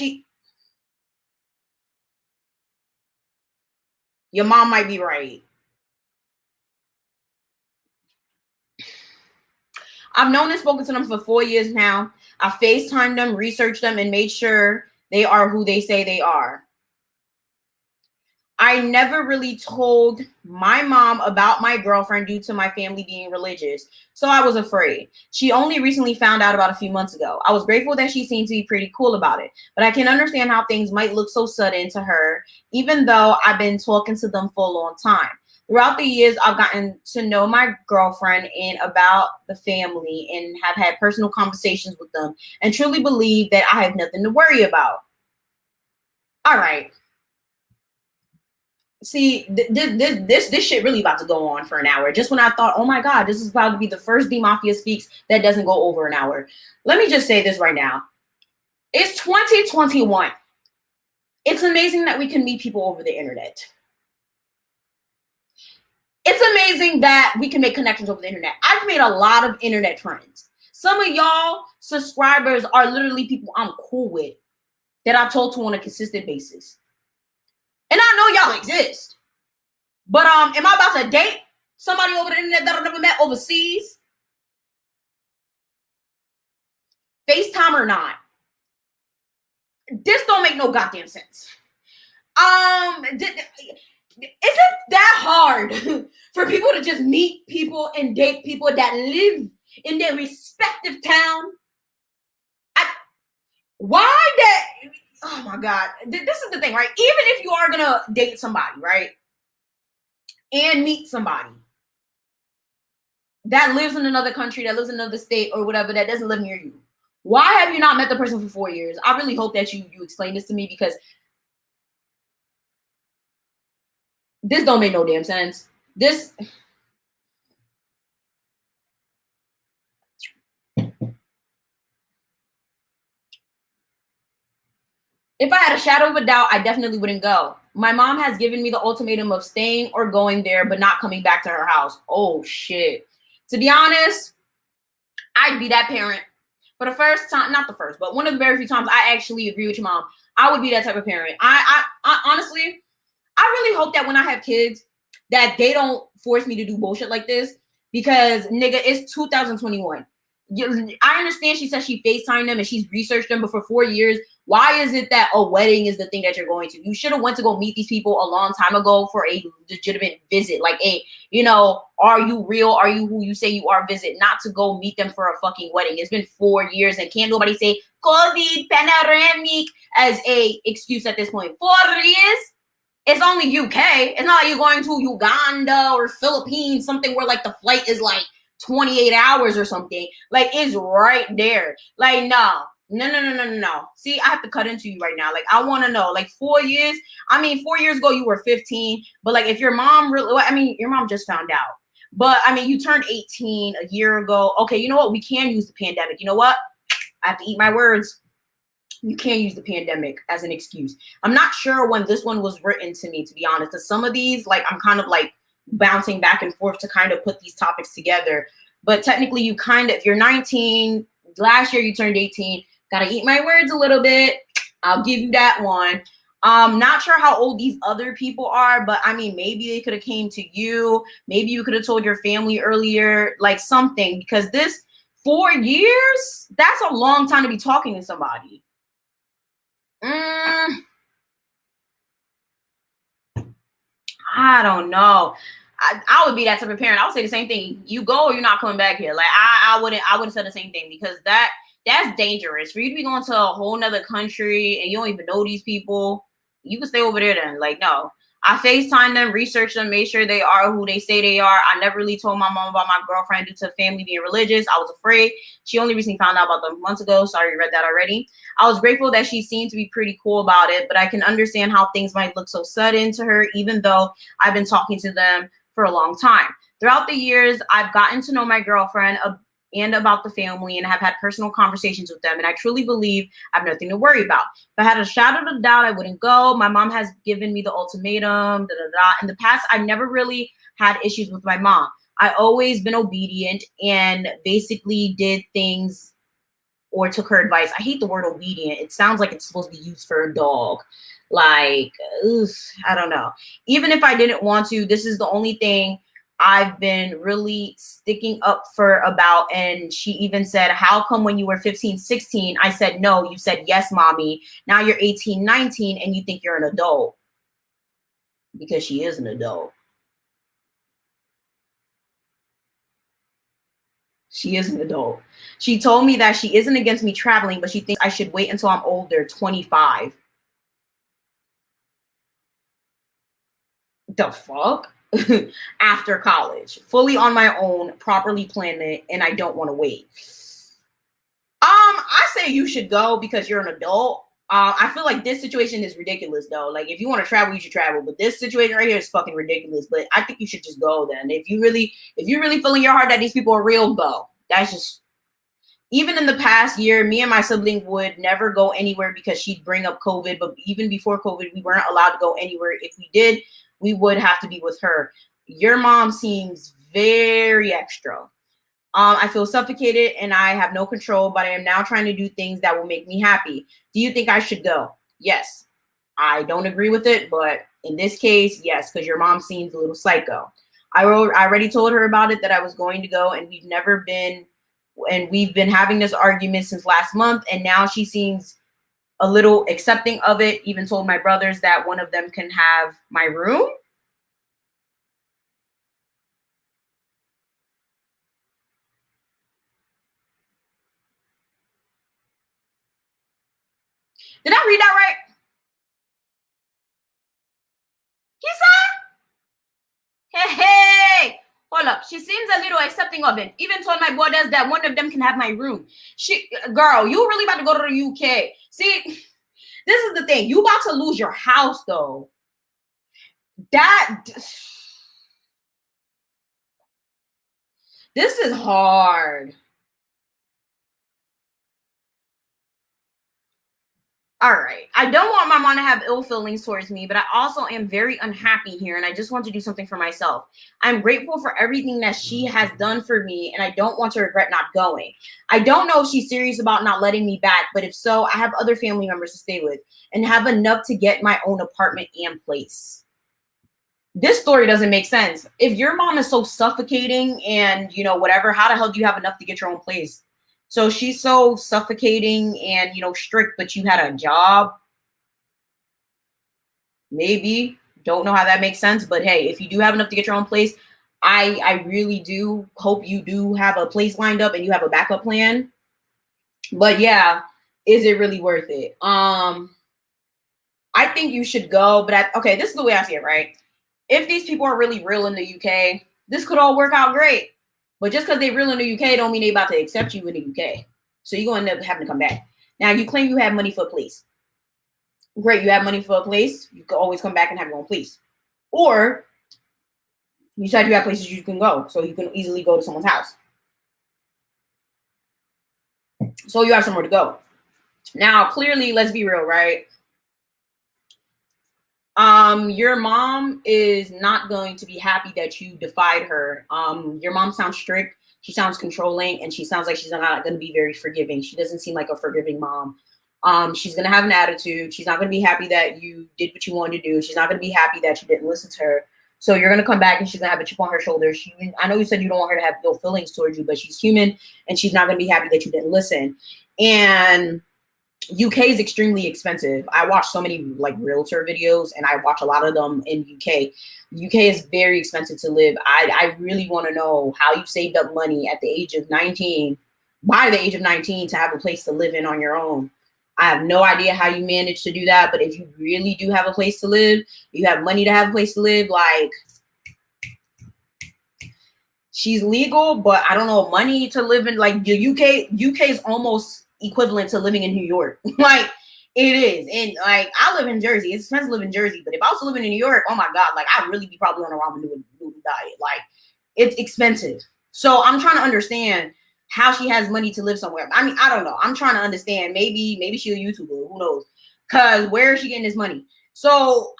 your mom might be right. I've known and spoken to them for 4 years now. I FaceTimed them, researched them, and made sure they are who they say they are. I never really told my mom about my girlfriend due to my family being religious, so I was afraid. She only recently found out about a few months ago. I was grateful that she seemed to be pretty cool about it, but I can understand how things might look so sudden to her, even though I've been talking to them for a long time. Throughout the years, I've gotten to know my girlfriend and about the family and have had personal conversations with them and truly believe that I have nothing to worry about. All right. See, this shit really about to go on for an hour. Just when I thought, oh my God, this is about to be the first D Mafia Speaks that doesn't go over an hour. Let me just say this right now. It's 2021. It's amazing that we can meet people over the internet. It's amazing that we can make connections over the internet. I've made a lot of internet friends. Some of y'all subscribers are literally people I'm cool with that I talk to on a consistent basis. And I know y'all exist. But am I about to date somebody over the internet that I've never met overseas? FaceTime or not? This don't make no goddamn sense. Is it that hard for people to just meet people and date people that live in their respective town? Why that? Oh my God. This is the thing, right? Even if you are gonna date somebody, right? And meet somebody that lives in another country, that lives in another state or whatever, that doesn't live near you. Why have you not met the person for 4 years? I really hope that you explain this to me, because this don't make no damn sense. This. If I had a shadow of a doubt, I definitely wouldn't go. My mom has given me the ultimatum of staying or going there, but not coming back to her house. Oh, shit. To be honest, I'd be that parent. For the first time, not the first, but one of the very few times I actually agree with your mom, I would be that type of parent. I honestly, I really hope that when I have kids, that they don't force me to do bullshit like this, because, nigga, it's 2021. I understand she said she FaceTimed them and she's researched them, but for 4 years, why is it that a wedding is the thing that you're going to? You should have went to go meet these people a long time ago for a legitimate visit, like a, are you real? Are you who you say you are visit, not to go meet them for a fucking wedding. It's been 4 years and can't nobody say COVID, pandemic as a excuse at this point. 4 years? It's only UK. It's not like you're going to Uganda or Philippines, something where like the flight is like 28 hours or something. Like, it's right there. Like, no. See, I have to cut into you right now. Like, I want to know, like, 4 years. I mean, 4 years ago, you were 15. But, like, if your mom really, I mean, your mom just found out. But, I mean, you turned 18 a year ago. Okay, you know what? We can use the pandemic. You know what? I have to eat my words. You can't use the pandemic as an excuse. I'm not sure when this one was written to me, to be honest. Because some of these, like, I'm kind of, like, bouncing back and forth to kind of put these topics together. But technically, you kind of, if you're 19, last year you turned 18, gotta eat my words a little bit. I'll give you that one. Not sure how old these other people are, but I mean, maybe they could have came to you. Maybe you could have told your family earlier, like something, because this 4 years, that's a long time to be talking to somebody. I don't know. I would be that type of parent. I would say the same thing. You go or you're not coming back here. Like, I would have said the same thing, because that's dangerous for you to be going to a whole nother country and you don't even know these people. You can stay over there then. Like, no. I FaceTime them, research them, made sure they are who they say they are. I never really told my mom about my girlfriend due to family being religious. I was afraid. She only recently found out about them months ago. Sorry, you read that already. I was grateful that she seemed to be pretty cool about it, but I can understand how things might look so sudden to her, even though I've been talking to them for a long time. Throughout the years, I've gotten to know my girlfriend and about the family and have had personal conversations with them. And I truly believe I have nothing to worry about. If I had a shadow of a doubt, I wouldn't go. My mom has given me the ultimatum, In the past, I've never really had issues with my mom. I always been obedient and basically did things or took her advice. I hate the word obedient. It sounds like it's supposed to be used for a dog. Like, ugh, I don't know. Even if I didn't want to, this is the only thing I've been really sticking up for about. And she even said, how come when you were 15, 16, I said no, you said yes, mommy. Now you're 18, 19, and you think you're an adult. Because she is an adult. She is an adult. She told me that she isn't against me traveling, but she thinks I should wait until I'm older, 25. The fuck? After college, fully on my own, properly planned it, and I don't want to wait. I say you should go because you're an adult. I feel like this situation is ridiculous though. Like if you want to travel, you should travel. But this situation right here is fucking ridiculous. But I think you should just go then. If you really feel in your heart that these people are real, go. That's just, even in the past year, me and my sibling would never go anywhere because she'd bring up COVID. But even before COVID, we weren't allowed to go anywhere. If we did, we would have to be with her. Your mom seems very extra. I feel suffocated and I have no control, but I am now trying to do things that will make me happy. Do you think I should go? Yes. I don't agree with it, but in this case, yes, because your mom seems a little psycho. I already told her about it, that I was going to go, and we've been having this argument since last month, and now she seems a little accepting of it. Even told my brothers that one of them can have my room. Did I read that right? He said, hey, hold up. She seems a little accepting of it. Even told my brothers that one of them can have my room. Girl, you really about to go to the UK. See, this is the thing. You about to lose your house though. This is hard. All right. I don't want my mom to have ill feelings towards me, but I also am very unhappy here and I just want to do something for myself. I'm grateful for everything that she has done for me and I don't want to regret not going. I don't know if she's serious about not letting me back, but if so, I have other family members to stay with and have enough to get my own apartment and place. This story doesn't make sense. If your mom is so suffocating and, whatever, how the hell do you have enough to get your own place? So she's so suffocating and, strict, but you had a job. Maybe. Don't know how that makes sense. But hey, if you do have enough to get your own place, I really do hope you do have a place lined up and you have a backup plan. But yeah, is it really worth it? I think you should go. But okay, this is the way I see it, right? If these people are really real in the UK, this could all work out great. But just because they're real in the UK don't mean they're about to accept you in the UK. So you're going to end up having to come back. Now, you claim you have money for a place. Great, you have money for a place. You can always come back and have your own place. Or you said you have places you can go, so you can easily go to someone's house. So you have somewhere to go. Now, clearly, let's be real, right? Your mom is not going to be happy that you defied her. Your mom sounds strict, she sounds controlling, and she sounds like she's not going to be very forgiving. She doesn't seem like a forgiving mom. She's going to have an attitude. She's not going to be happy that you did what you wanted to do. She's not going to be happy that you didn't listen to her. So you're going to come back and she's going to have a chip on her shoulder. I know you said you don't want her to have no feelings towards you, but she's human and she's not going to be happy that you didn't listen. And UK is extremely expensive. I watch so many like realtor videos and I watch a lot of them in UK. UK is very expensive to live. I really want to know how you saved up money at the age of 19, by the age of 19, to have a place to live in on your own. I have no idea how you managed to do that, but if you really do have a place to live, you have money to have a place to live, like, she's legal, but I don't know, money to live in, like, the UK is almost equivalent to living in New York. Like, it is. And like, I live in Jersey. It's expensive to live in Jersey, but if I was living in New York, oh my God, like, I'd really be probably on a ramen noodle diet. Like, it's expensive. So I'm trying to understand how she has money to live somewhere. I mean, I don't know. I'm trying to understand. Maybe she's a YouTuber. Who knows? Because where is she getting this money? So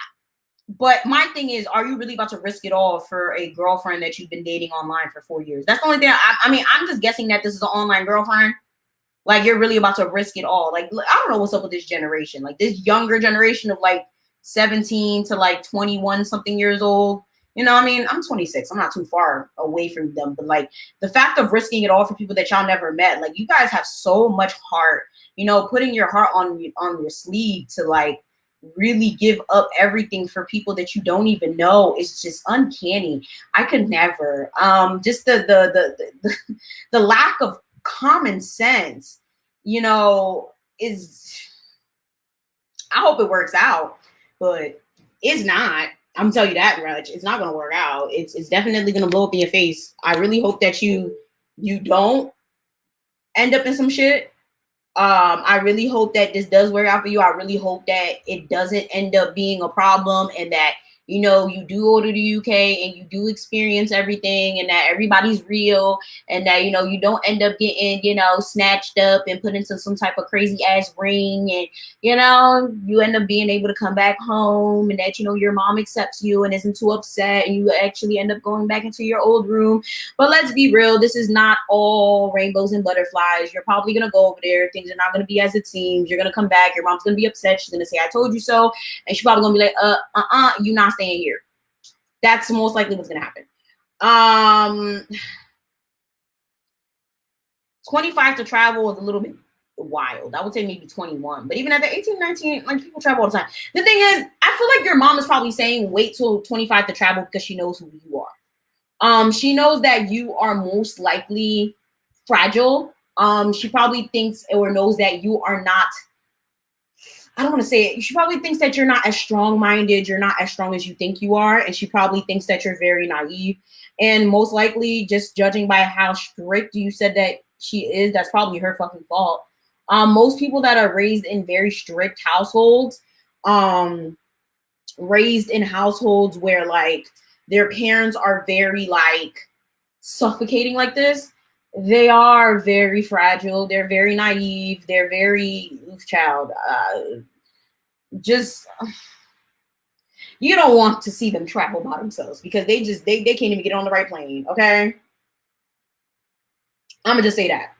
But my thing is, are you really about to risk it all for a girlfriend that you've been dating online for 4 years? That's the only thing. I mean, I'm just guessing that this is an online girlfriend. Like, you're really about to risk it all. Like, I don't know what's up with this generation. Like, this younger generation of like 17 to like 21 something years old. You know, I mean, I'm 26. I'm not too far away from them. But like, the fact of risking it all for people that y'all never met, like, you guys have so much heart. You know, putting your heart on your sleeve to like really give up everything for people that you don't even know is just uncanny. I could never. Just the lack of common sense, you know, is, I hope it works out, but it's not. I'm telling you that much. It's not gonna work out. It's definitely gonna blow up in your face. I really hope that you don't end up in some shit. I really hope that this does work out for you. I really hope that it doesn't end up being a problem, and that, you know, you do go to the UK and you do experience everything, and that everybody's real, and that, you know, you don't end up getting, you know, snatched up and put into some type of crazy ass ring, and, you know, you end up being able to come back home, and that, you know, your mom accepts you and isn't too upset, and you actually end up going back into your old room. But let's be real, this is not all rainbows and butterflies. You're probably gonna go over there, things are not gonna be as it seems. You're gonna come back, your mom's gonna be upset, she's gonna say, I told you so, and she's probably gonna be like, you're not staying here. That's most likely what's gonna happen. 25 to travel is a little bit wild. I would say maybe 21, but even at the 18, 19, like, people travel all the time. The thing is, I feel like your mom is probably saying wait till 25 to travel because she knows who you are. She knows that you are most likely fragile. She probably thinks or knows that you are not, I don't want to say it. She probably thinks that you're not as strong-minded. You're not as strong as you think you are. And she probably thinks that you're very naive. And most likely, just judging by how strict you said that she is, that's probably her fucking fault. Most people that are raised in very strict households, raised in households where like their parents are very like suffocating like this, they are very fragile. They're very naive. They're very child. Just, you don't want to see them travel by themselves because they can't even get on the right plane. Okay, I'm gonna just say that.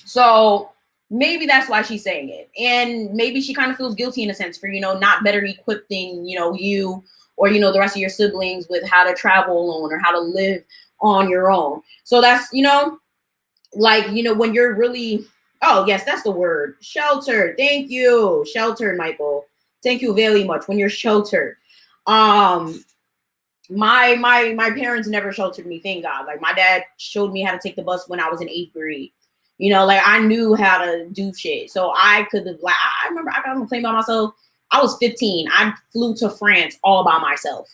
So maybe that's why she's saying it, and maybe she kind of feels guilty in a sense for, you know, not better equipping, you know, you or, you know, the rest of your siblings with how to travel alone or how to live on your own. So that's, you know, like, you know, when you're really, oh yes, that's the word, sheltered. Thank you, sheltered, Michael. Thank you very much. When you're sheltered, my parents never sheltered me, thank God. Like, my dad showed me how to take the bus when I was in 8th grade. You know, like, I knew how to do shit, so I could have, like, I remember I got on a plane by myself. I was 15. I flew to France all by myself.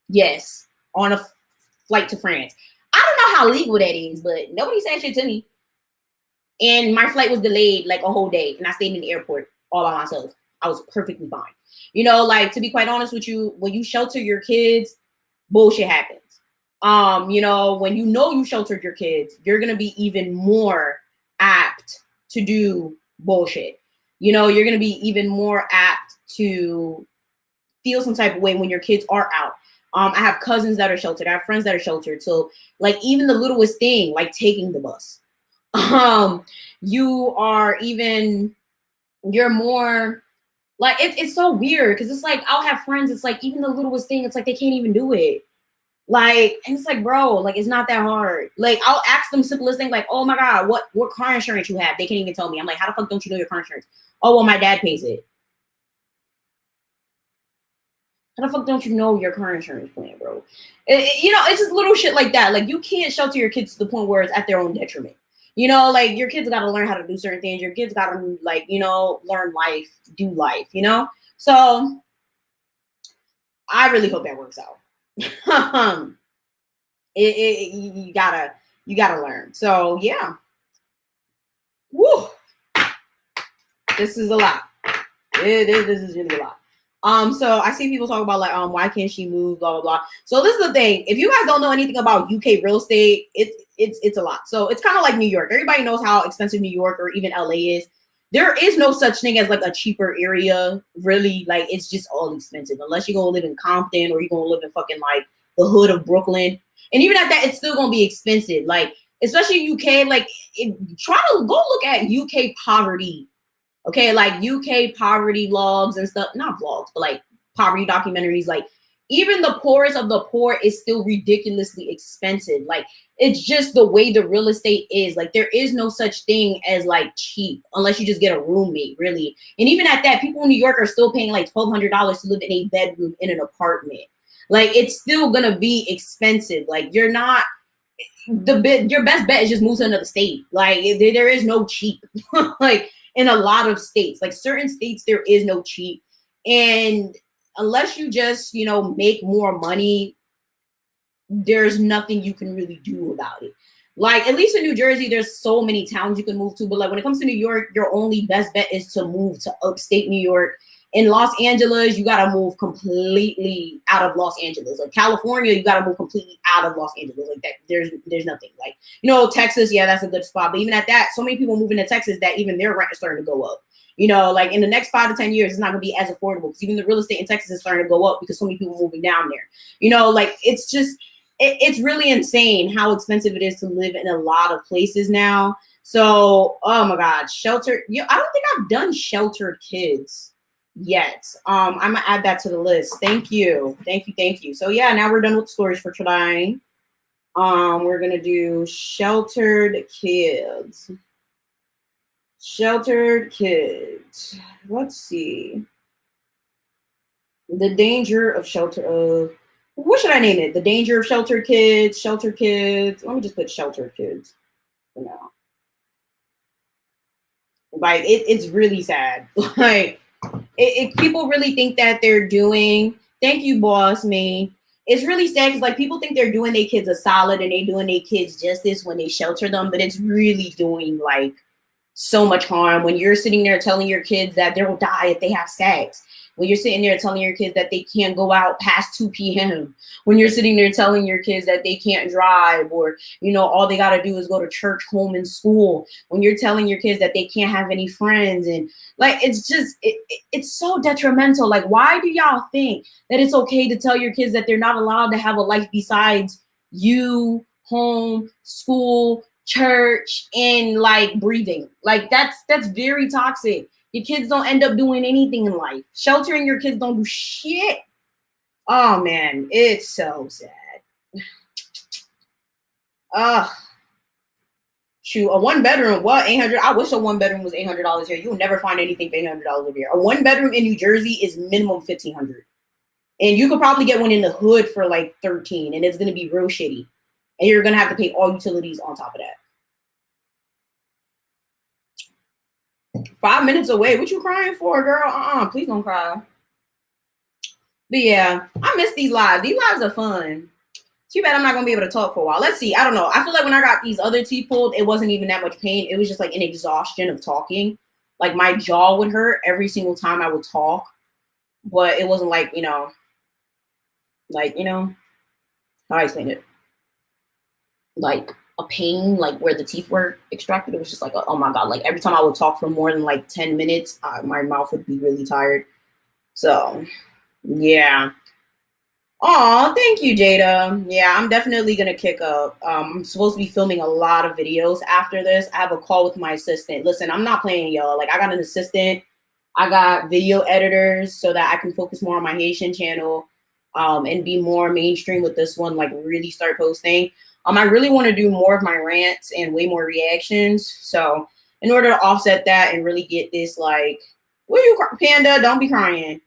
Yes, on a flight to France. I don't know how legal that is, but nobody said shit to me. And my flight was delayed like a whole day, and I stayed in the airport all by myself. I was perfectly fine. You know, like, to be quite honest with you, when you shelter your kids, bullshit happens. You know, when you know you sheltered your kids, you're gonna be even more apt to do bullshit. You know, you're gonna be even more apt to feel some type of way when your kids are out. I have cousins that are sheltered. I have friends that are sheltered. So, like, even the littlest thing, like taking the bus, you are even, you're more like, it's so weird because it's like, I'll have friends, it's like even the littlest thing, it's like they can't even do it. Like, and it's like, bro, like, it's not that hard. Like, I'll ask them simplest thing, like, oh my God, what car insurance you have? They can't even tell me. I'm like, how the fuck don't you know your car insurance? Oh, well, my dad pays it. How the fuck don't you know your car insurance plan, bro? You know, it's just little shit like that. Like, you can't shelter your kids to the point where it's at their own detriment. You know, like, your kids got to learn how to do certain things. Your kids got to, like, you know, learn life, do life, you know? So I really hope that works out. You gotta learn. So yeah. Woo. This is a lot. This is really a lot. So I see people talk about like, why can't she move, blah blah blah. So this is the thing. If you guys don't know anything about UK real estate, it's a lot. So it's kind of like New York. Everybody knows how expensive New York or even LA is. there is no such thing as like a cheaper area, really. Like it's just all expensive unless you're gonna live in Compton or you're gonna live in fucking like the hood of Brooklyn. And even at that, it's still gonna be expensive. Like especially UK, like try to go look at UK poverty. Okay, like UK poverty vlogs and stuff, not vlogs, but like poverty documentaries. Like even the poorest of the poor is still ridiculously expensive. Like it's just the way the real estate is. Like there is no such thing as like cheap unless you just get a roommate, really. And even at that, people in New York are still paying like $1,200 to live in a bedroom in an apartment. Like it's still gonna be expensive. Like you're not your best bet is just move to another state. Like there is no cheap. Like in a lot of states, like certain states, there is no cheap. And unless you just, you know, make more money, there's nothing you can really do about it. Like at least in New Jersey, there's so many towns you can move to. But like when it comes to New York, your only best bet is to move to upstate New York. In Los Angeles, you gotta move completely out of Los Angeles. Like California, you gotta move completely out of Los Angeles. Like that, there's nothing. Like, you know, Texas, yeah, that's a good spot. But even at that, so many people moving to Texas that even their rent is starting to go up. You know, like in the next 5 to 10 years, it's not gonna be as affordable because even the real estate in Texas is starting to go up because so many people are moving down there. You know, like it's just it's really insane how expensive it is to live in a lot of places now. So, oh my God, shelter. I don't think I've done sheltered kids yet. I'm gonna add that to the list. Thank you. So yeah, now we're done with stories for today. We're gonna do sheltered kids. Let's see. The danger of shelter. What should I name it? The danger of sheltered kids. Let me just put sheltered kids for now. Like it's really sad. Like people really think that they're doing. Thank you, boss me. It's really sad because like people think they're doing their kids a solid and they doing their kids justice when they shelter them, but it's really doing like so much harm when you're sitting there telling your kids that they will die if they have sex. When you're sitting there telling your kids that they can't go out past 2 p.m. When you're sitting there telling your kids that they can't drive or, you know, all they got to do is go to church, home, and school. When you're telling your kids that they can't have any friends. And like, it's just, it's so detrimental. Like, why do y'all think that it's okay to tell your kids that they're not allowed to have a life besides you, home, school, church, and like breathing? Like that's very toxic. Your kids don't end up doing anything in life. Sheltering your kids don't do shit. Oh man, it's so sad. Shoot, a 1-bedroom, what, 800? I wish a 1-bedroom was $800 here. You'll never find anything for $800 over here. A 1-bedroom in New Jersey is minimum $1,500, and you could probably get one in the hood for like 13, and it's gonna be real shitty, and you're gonna have to pay all utilities on top of that. 5 minutes away. What you crying for, girl? Please don't cry. But yeah, I miss these lives. These lives are fun. Too bad I'm not gonna be able to talk for a while. Let's see. I don't know. I feel like when I got these other teeth pulled, it wasn't even that much pain. It was just like an exhaustion of talking. Like my jaw would hurt every single time I would talk, but it wasn't like, how I explain it. Like a pain, like where the teeth were extracted. It was just like, oh my God, like every time I would talk for more than like 10 minutes, my mouth would be really tired. So yeah. Oh, thank you, Jada. Yeah, I'm definitely gonna kick up. I'm supposed to be filming a lot of videos after this. I have a call with my assistant. Listen, I'm not playing, y'all. Like I got an assistant, I got video editors so that I can focus more on my Haitian channel and be more mainstream with this one, like really start posting. I really want to do more of my rants and way more reactions. So in order to offset that and really get this, like, will you, Panda? Don't be crying.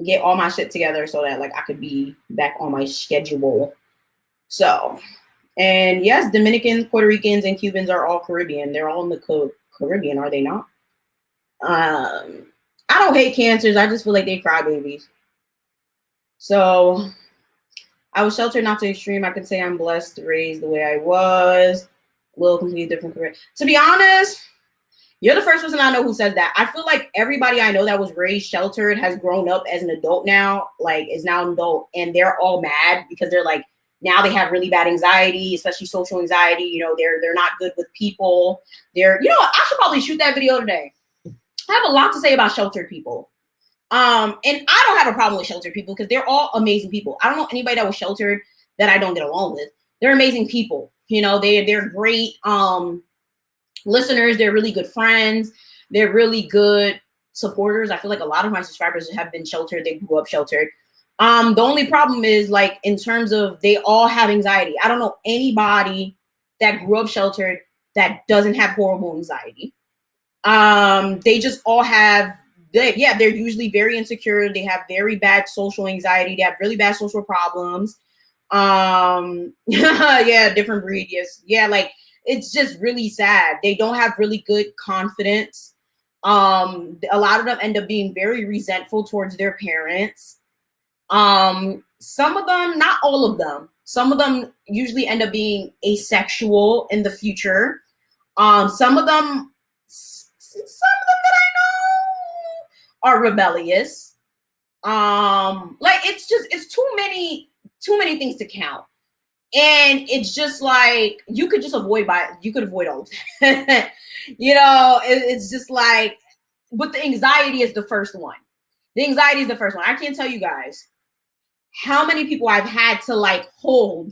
Get all my shit together so that like I could be back on my schedule. So, and yes, Dominicans, Puerto Ricans, and Cubans are all Caribbean. They're all in the Caribbean, are they not? I don't hate cancers. I just feel like they crybabies. So I was sheltered, not to extreme. I could say I'm blessed, raised the way I was. A little completely different career. To be honest, you're the first person I know who says that. I feel like everybody I know that was raised sheltered has grown up as an adult now, like is now an adult, and they're all mad because they're like, Now they have really bad anxiety, especially social anxiety. You know, they're not good with people. They're, you know what, I should probably shoot that video today. I have a lot to say about sheltered people. And I don't have a problem with sheltered people because they're all amazing people. I don't know anybody that was sheltered that I don't get along with. They're amazing people. You know, they're great listeners. They're really good friends. They're really good supporters. I feel like a lot of my subscribers have been sheltered. They grew up sheltered. The only problem is, like, in terms of, they all have anxiety. I don't know anybody that grew up sheltered that doesn't have horrible anxiety. They just all have, they're usually very insecure. They have very bad social anxiety. They have really bad social problems. Yeah, different breed. Yes. Yeah. Like, it's just really sad. They don't have really good confidence. A lot of them end up being very resentful towards their parents. Some of them, not all of them, some of them usually end up being asexual in the future. Some of them that I know are rebellious. Like, it's too many things to count. And it's just like, you could avoid all of that. You know, it's just like, but the anxiety is the first one. The anxiety is the first one. I can't tell you guys how many people I've had to, like, hold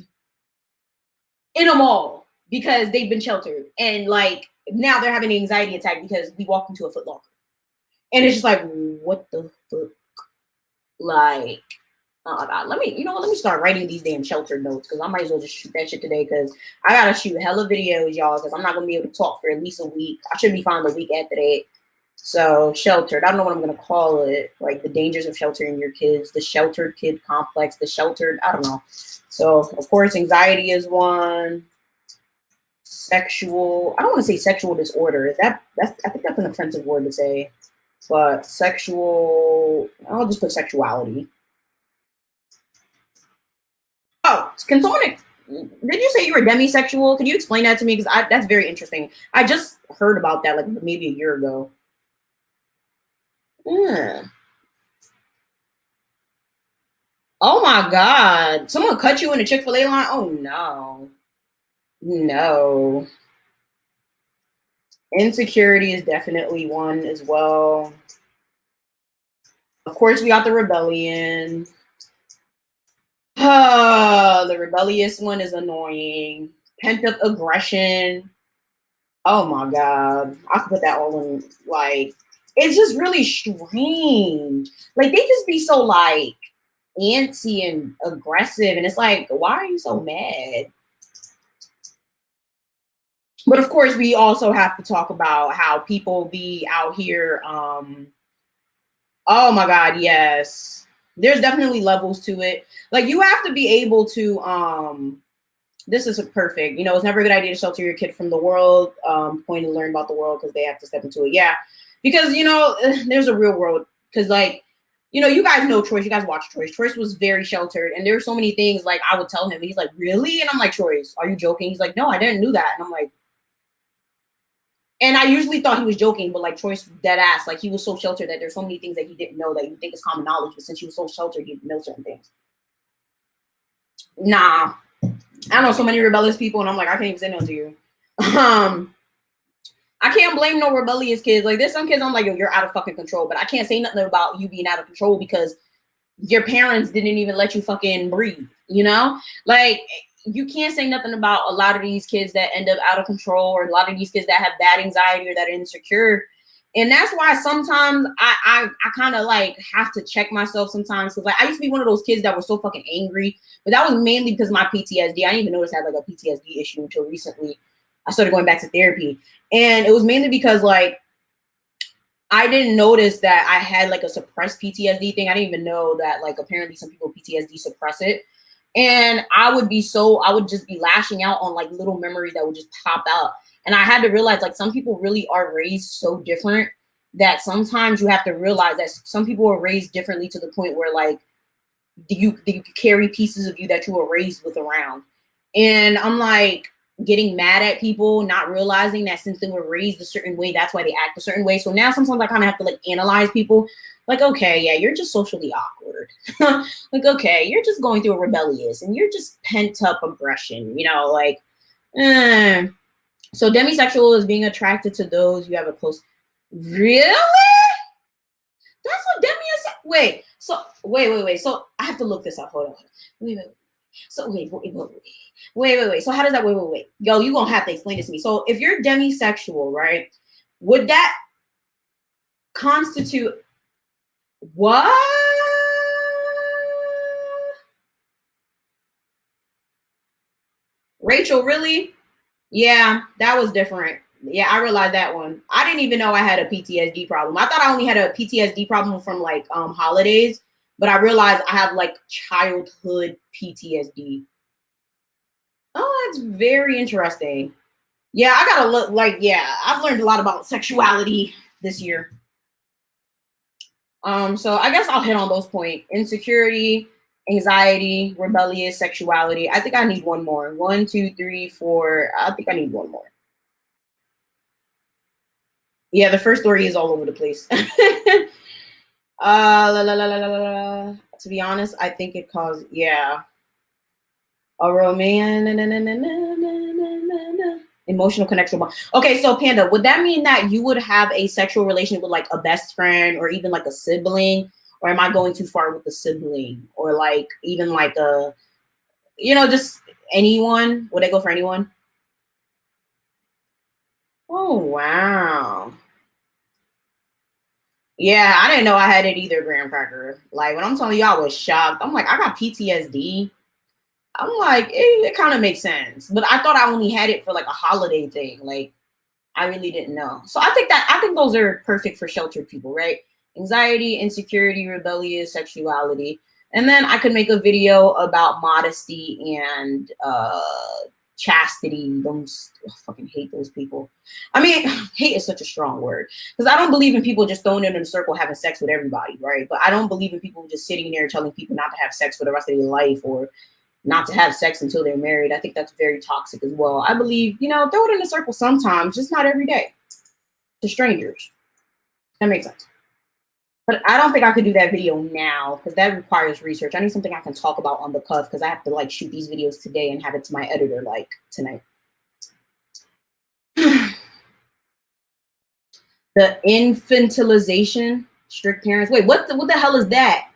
in a mall because they've been sheltered, and, like, now they're having an anxiety attack because we walked into a Foot Locker. And it's just like, what the fuck? Like, oh my God, let me start writing these damn sheltered notes, because I might as well just shoot that shit today, because I gotta shoot hella videos, y'all, because I'm not gonna be able to talk for at least a week. I should be fine the week after that. So, sheltered, I don't know what I'm gonna call it, like the dangers of sheltering your kids, the sheltered kid complex, the sheltered, I don't know. So, of course, anxiety is one. Sexual, I don't want to say sexual disorder. I think that's an offensive word to say. But sexual, I'll just put sexuality. Oh, can someone, did you say you were demisexual? Can you explain that to me? Because that's very interesting. I just heard about that like maybe a year ago. Yeah. Oh my God. Someone cut you in the Chick-fil-A line? Oh no. No. Insecurity is definitely one as well. Of course, we got the rebellion. The rebellious one is annoying. Pent up aggression. Oh my God. I could put that all in, like, it's just really strange. Like, they just be so, like, antsy and aggressive. And it's like, why are you so mad? But of course, we also have to talk about how people be out here. Oh my God, yes. There's definitely levels to it. Like, you have to be able to, this is perfect. You know, it's never a good idea to shelter your kid from the world, point to learn about the world because they have to step into it. Yeah. Because, you know, there's a real world. Because, like, you know, you guys know Troyce. You guys watch Troyce. Troyce was very sheltered. And there were so many things, like, I would tell him. He's like, really? And I'm like, Troyce, are you joking? He's like, no, I didn't do that. And I'm like, and I usually thought he was joking, but like Troyce dead ass, like he was so sheltered that there's so many things that he didn't know that you think is common knowledge, but since he was so sheltered, he didn't know certain things. Nah, I know so many rebellious people, and I'm like, I can't even say no to you. I can't blame no rebellious kids. Like, there's some kids I'm like, yo, you're out of fucking control, but I can't say nothing about you being out of control because your parents didn't even let you fucking breathe, you know? Like, you can't say nothing about a lot of these kids that end up out of control, or a lot of these kids that have bad anxiety or that are insecure. And that's why sometimes I kind of like have to check myself sometimes, because like I used to be one of those kids that was so fucking angry, but that was mainly because of my PTSD. I didn't even notice I had like a PTSD issue until recently. I started going back to therapy, and it was mainly because like I didn't notice that I had like a suppressed PTSD thing. I didn't even know that like apparently some people PTSD suppress it. And I would just be lashing out on like little memories that would just pop out. And I had to realize like some people really are raised so different that sometimes you have to realize that some people are raised differently to the point where like you carry pieces of you that you were raised with around. And I'm like, getting mad at people, not realizing that since they were raised a certain way, that's why they act a certain way. So now sometimes I kind of have to like analyze people. Like, okay, yeah, you're just socially awkward. Like, okay, you're just going through a rebellious and you're just pent up aggression, you know, like, eh. So demisexual is being attracted to those you have a close. Really? That's what demisexual. Wait. So I have to look this up. Hold on. Wait. So wait. So how does that wait? Yo, you gonna have to explain this to me. So if you're demisexual, right? Would that constitute what? Rachel, really? Yeah, that was different. Yeah, I realized that one. I didn't even know I had a PTSD problem. I thought I only had a PTSD problem from like holidays, but I realized I have like childhood PTSD. Oh, that's very interesting. Yeah, I gotta look like yeah, I've learned a lot about sexuality this year. So I guess I'll hit on those points. Insecurity, anxiety, rebellious, sexuality. I think I need one more. One, two, three, four. I think I need one more. Yeah, the first story is all over the place. To be honest, I think it caused yeah. A romance emotional connection. Okay, so Panda, would that mean that you would have a sexual relationship with like a best friend or even like a sibling? Or am I going too far with the sibling? Or like even like a just anyone? Would I go for anyone? Oh wow. Yeah, I didn't know I had it either, Graham Cracker. Like when I'm telling you I was shocked. I'm like, I got PTSD. I'm like, it kind of makes sense. But I thought I only had it for like a holiday thing. Like I really didn't know. So I think those are perfect for sheltered people, right? Anxiety, insecurity, rebellious, sexuality. And then I could make a video about modesty and chastity. Those I fucking hate those people. I mean, hate is such a strong word because I don't believe in people just throwing it in a circle having sex with everybody, right? But I don't believe in people just sitting there telling people not to have sex for the rest of their life or not to have sex until they're married. I think that's very toxic as well. I believe, throw it in a circle sometimes, just not every day to strangers. That makes sense. But I don't think I could do that video now because that requires research. I need something I can talk about on the cuff because I have to like shoot these videos today and have it to my editor like tonight. The infantilization, strict parents. Wait, what the hell is that?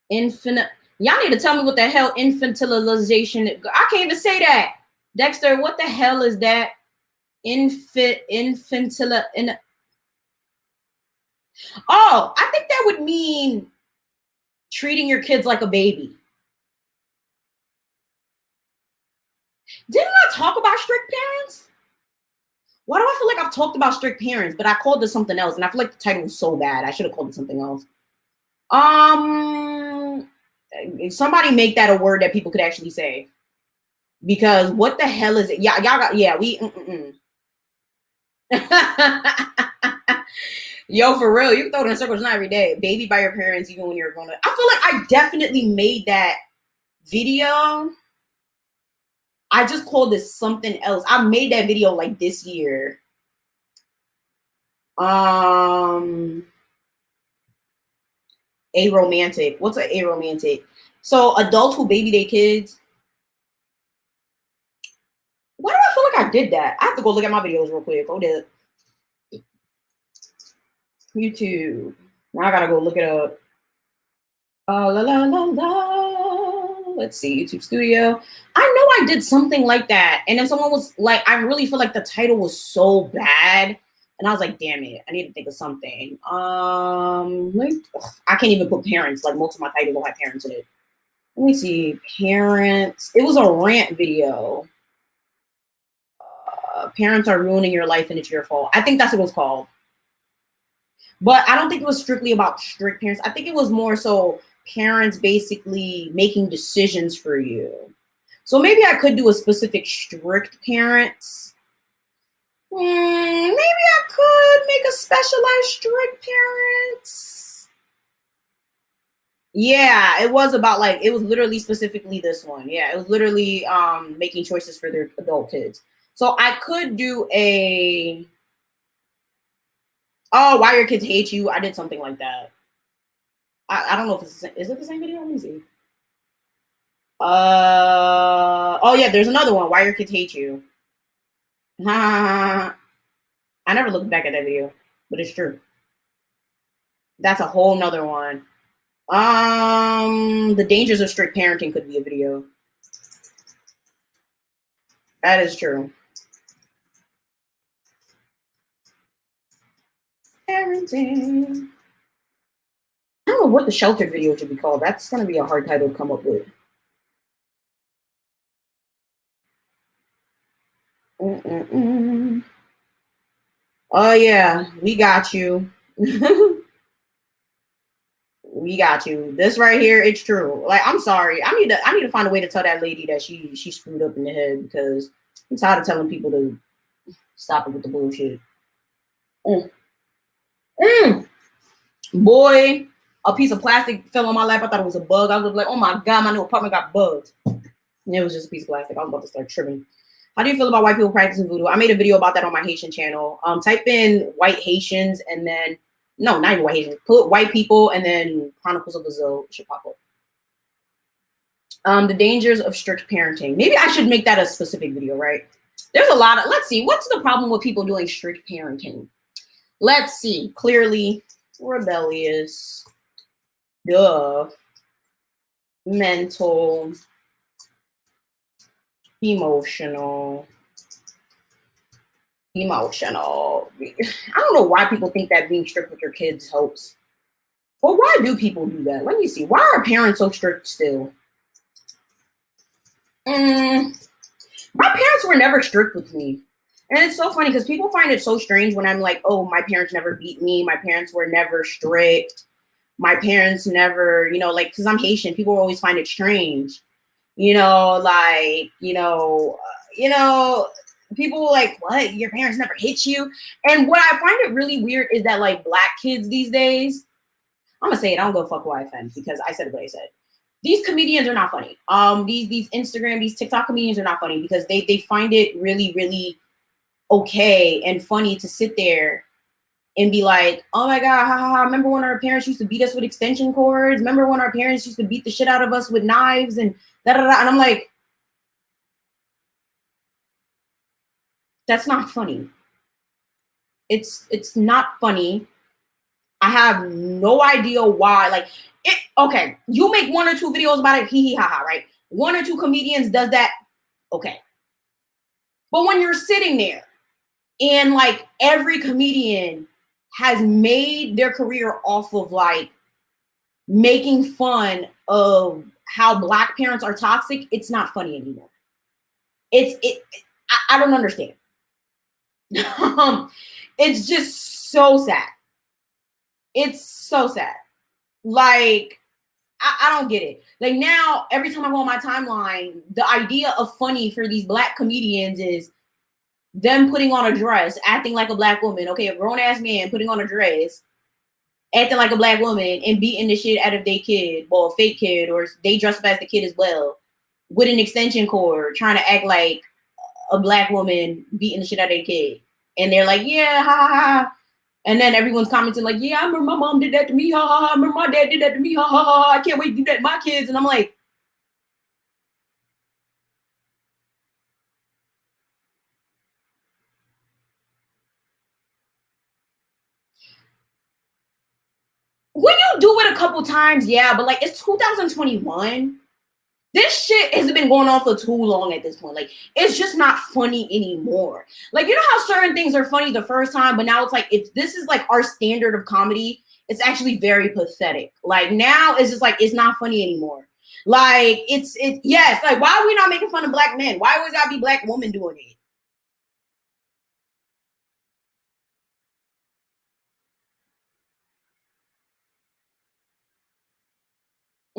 Infinite. Y'all need to tell me what the hell infantilization. I can't even say that. Dexter, what the hell is that? Infantila. Oh, I think that would mean treating your kids like a baby. Didn't I talk about strict parents? Why do I feel like I've talked about strict parents, but I called it something else, and I feel like the title was so bad. I should have called it something else. Somebody make that a word that people could actually say. Because what the hell is it? Yeah, y'all got we. Yo, for real, you can throw it in circles not every day. Baby by your parents, even when you're grown up. I feel like I definitely made that video. I just called this something else. I made that video like this year. Aromantic. What's an aromantic? So adults who baby their kids. Why do I feel like I did that? I have to go look at my videos real quick. Hold it. YouTube. Now I gotta go look it up. Let's see, YouTube Studio. I know I did something like that. And then someone was like, I really feel like the title was so bad. And I was like, damn it, I need to think of something. I can't even put parents. Like most of my titles don't have parents in it. Let me see, parents. It was a rant video. Parents are ruining your life and it's your fault. I think that's what it was called. But I don't think it was strictly about strict parents. I think it was more so parents basically making decisions for you. So maybe I could do a specific strict parents. Maybe I could make a specialized strict parents. Yeah, it was about like it was literally specifically this one. Yeah, it was literally making choices for their adult kids. So I could do a oh, why your kids hate you. I did something like that. I don't know if it's is it the same video? Let me see. Oh yeah, there's another one. Why your kids hate you. I never looked back at that video, but it's true. That's a whole nother one. The dangers of strict parenting could be a video. That is true. Parenting. I don't know what the sheltered video should be called. That's gonna be a hard title to come up with. Mm-mm-mm. Oh yeah, we got you. We got you. This right here, it's true. Like, I'm sorry. I need to find a way to tell that lady that she screwed up in the head because I'm tired of telling people to stop it with the bullshit. Mm. Mm. Boy, a piece of plastic fell on my lap. I thought it was a bug. I was like, oh my god, my new apartment got bugs. And it was just a piece of plastic. I was about to start tripping. How do you feel about white people practicing voodoo? I made a video about that on my Haitian channel. Type in white Haitians and then no, not even white Haitians. Put white people and then Chronicles of Brazil should pop up. The dangers of strict parenting. Maybe I should make that a specific video, right? There's a lot of, let's see, what's the problem with people doing strict parenting? Let's see. Clearly rebellious, duh, mental, emotional. I don't know why people think that being strict with your kids helps. Well, why do people do that? Let me see. Why are parents so strict still? My parents were never strict with me. And it's so funny because people find it so strange when I'm like, oh, my parents never beat me. My parents were never strict. My parents never, like, because I'm Haitian, people always find it strange. Like, people like, what? Your parents never hit you? And what I find it really weird is that, like, black kids these days, I'm gonna say it, I don't go fuck who I offend because I said what I said. These comedians are not funny. These Instagram, these TikTok comedians are not funny because they find it really, really okay and funny to sit there and be like, oh my god, ha ha ha, remember when our parents used to beat us with extension cords? Remember when our parents used to beat the shit out of us with knives and da da da? And I'm like, that's not funny. It's not funny. I have no idea why. Like, okay, you make one or two videos about it, hee hee ha ha, right? One or two comedians does that, okay. But when you're sitting there and like every comedian has made their career off of like making fun of how black parents are toxic, it's not funny anymore. I don't understand. It's just so sad. It's so sad. Like, I don't get it. Like, now, every time I go on my timeline, the idea of funny for these black comedians is them putting on a dress, acting like a black woman. Okay, a grown ass man putting on a dress, acting like a black woman, and beating the shit out of their kid, well, a fake kid, or they dress up as the kid as well, with an extension cord, trying to act like a black woman beating the shit out of their kid. And they're like, yeah, ha ha ha. And then everyone's commenting like, yeah, I remember my mom did that to me, ha ha ha. I remember my dad did that to me, ha ha ha. I can't wait to do that to my kids. And I'm like, when you do it a couple times, yeah, but like it's 2021. This shit has been going on for too long at this point. Like, it's just not funny anymore. Like, you know how certain things are funny the first time, but now it's like, if this is like our standard of comedy, it's actually very pathetic. Like, now it's just like, it's not funny anymore. Like, yes, like, why are we not making fun of black men? Why always gotta be black women doing it?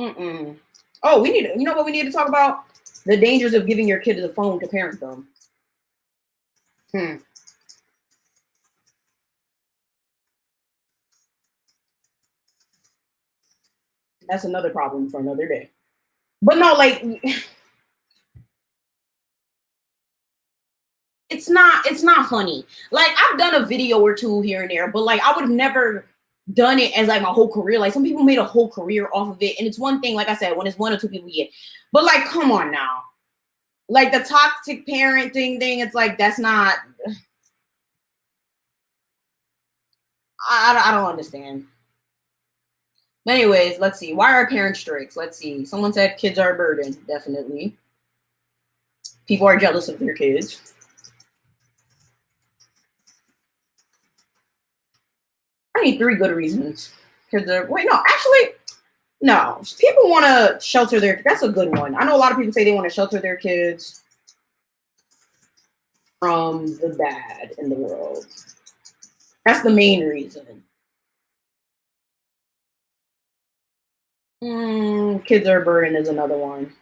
Mm-mm. Oh, you know what we need to talk about? The dangers of giving your kid the phone to parent them. Hmm. That's another problem for another day. But no, like it's not funny. Like I've done a video or two here and there, but like I would have never done it as like my whole career. Like some people made a whole career off of it. And it's one thing, like I said, when it's one or two people, yeah. But like, come on now. Like the toxic parenting thing, it's like that's not I don't understand. But anyways, let's see. Why are parents strict? Let's see. Someone said kids are a burden. Definitely. People are jealous of their kids. I need three good reasons. Kids are wait, no, actually, no. People want to shelter their that's a good one. I know a lot of people say they want to shelter their kids from the bad in the world. That's the main reason. Kids are a burden is another one.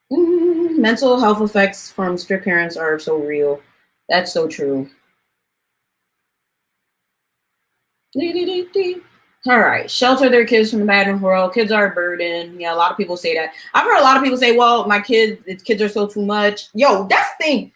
Mental health effects from strict parents are so real. That's so true. All right, shelter their kids from the bad in the world. Kids are a burden. Yeah, a lot of people say that. I've heard a lot of people say, "Well, my kids are so too much." Yo, that's the thing.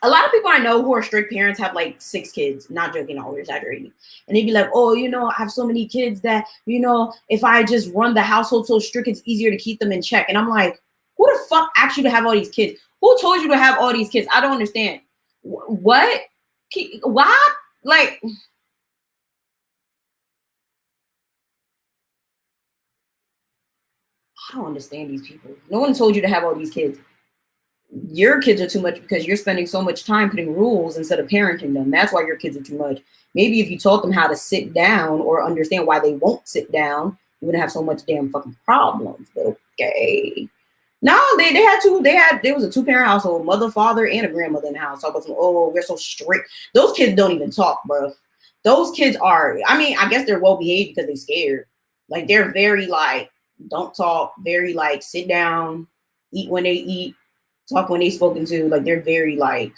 A lot of people I know who are strict parents have like 6 kids. Not joking, or exaggerating. And they'd be like, "Oh, I have so many kids that if I just run the household so strict, it's easier to keep them in check." And I'm like, "Who the fuck asked you to have all these kids? Who told you to have all these kids? I don't understand. What? What? Like." I don't understand these people. No one told you to have all these kids. Your kids are too much because you're spending so much time putting rules instead of parenting them. That's why your kids are too much. Maybe if you taught them how to sit down or understand why they won't sit down, you wouldn't have so much damn fucking problems. But okay. No, there was a 2-parent household, mother, father, and a grandmother in the house. Talk about some, oh, we're so strict. Those kids don't even talk, bro. Those kids are, I mean, I guess they're well behaved because they're scared. Like they're very like, don't talk, very like sit down, eat when they eat, talk when they spoken to. Like they're very like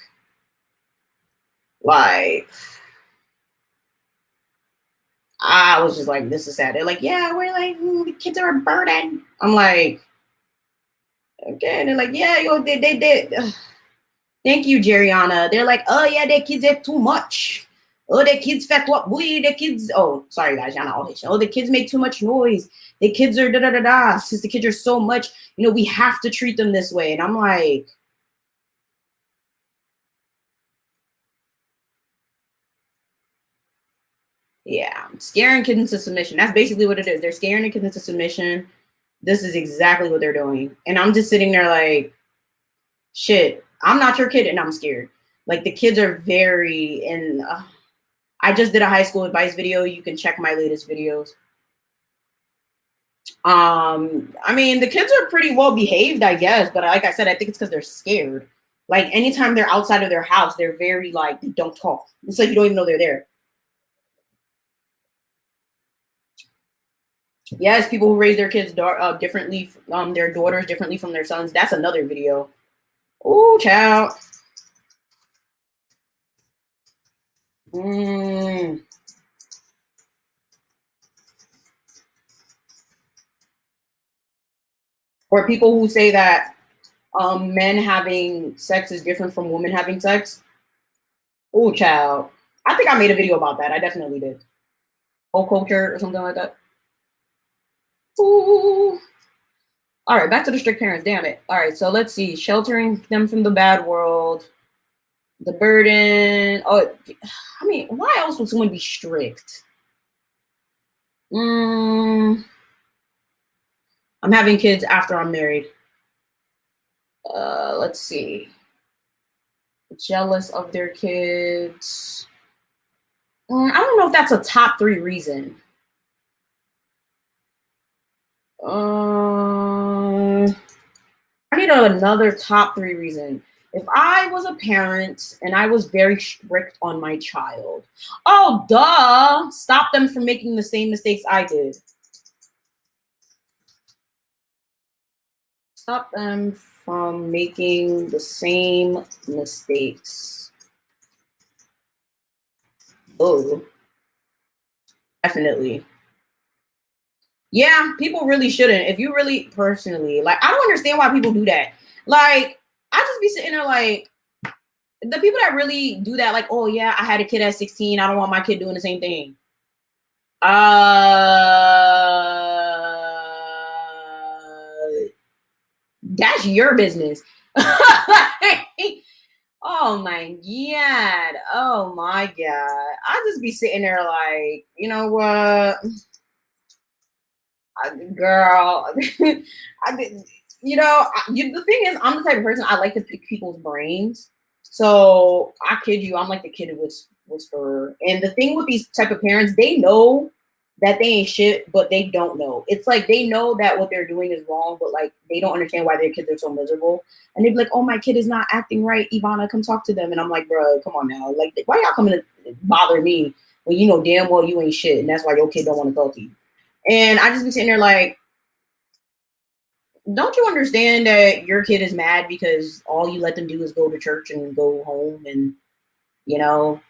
I was just like, this is sad. They're like, yeah, we're like, the kids are a burden. I'm like, okay. And they're like, yeah, they did. Thank you, Jeriana. They're like, oh yeah, their kids are too much. Oh, the kids fat what boy, the kids. Oh, sorry guys, y'all not all Haitian. Oh, the kids make too much noise. The kids are da da da da. Since the kids are so much, we have to treat them this way. And I'm like, yeah, scaring kids into submission. That's basically what it is. They're scaring the kids into submission. This is exactly what they're doing. And I'm just sitting there like, shit, I'm not your kid and I'm scared. Like the kids are very, and I just did a high school advice video. You can check my latest videos. I mean, the kids are pretty well behaved, I guess, but like I said, I think it's because they're scared. Like anytime they're outside of their house, they're very like they don't talk. It's like you don't even know they're there. Yes, people who raise their kids differently, their daughters differently from their sons. That's another video. Oh, child. Mm. Or people who say that men having sex is different from women having sex. Oh, child. I think I made a video about that. I definitely did. Whole culture or something like that. Ooh. All right, back to the strict parents. Damn it. All right, so let's see. Sheltering them from the bad world, the burden. Oh, I mean, why else would someone be strict? I'm having kids after I'm married. Let's see. Jealous of their kids. I don't know if that's a top 3 reason. I need another top 3 reason. If I was a parent and I was very strict on my child, oh, duh, stop them from making the same mistakes I did. Stop them from making the same mistakes. Oh. Definitely. Yeah, people really shouldn't. If you really personally, like, I don't understand why people do that. Like, I just be sitting there like, the people that really do that, like, oh yeah, I had a kid at 16. I don't want my kid doing the same thing. That's your business. Oh my god. Oh my god. I just be sitting there like, you know what, girl. I did, the thing is, I'm the type of person I like to pick people's brains. So I kid you, I'm like the kid whisperer. And the thing with these type of parents, they know that they ain't shit, but they don't know. It's like they know that what they're doing is wrong, but like they don't understand why their kids are so miserable. And they'd be like, "Oh, my kid is not acting right, Ivana, come talk to them." And I'm like, "Bro, come on now. Like, why y'all coming to bother me when you know damn well you ain't shit, and that's why your kid don't want to talk to you?" And I just be sitting there like, don't you understand that your kid is mad because all you let them do is go to church and go home and, you know,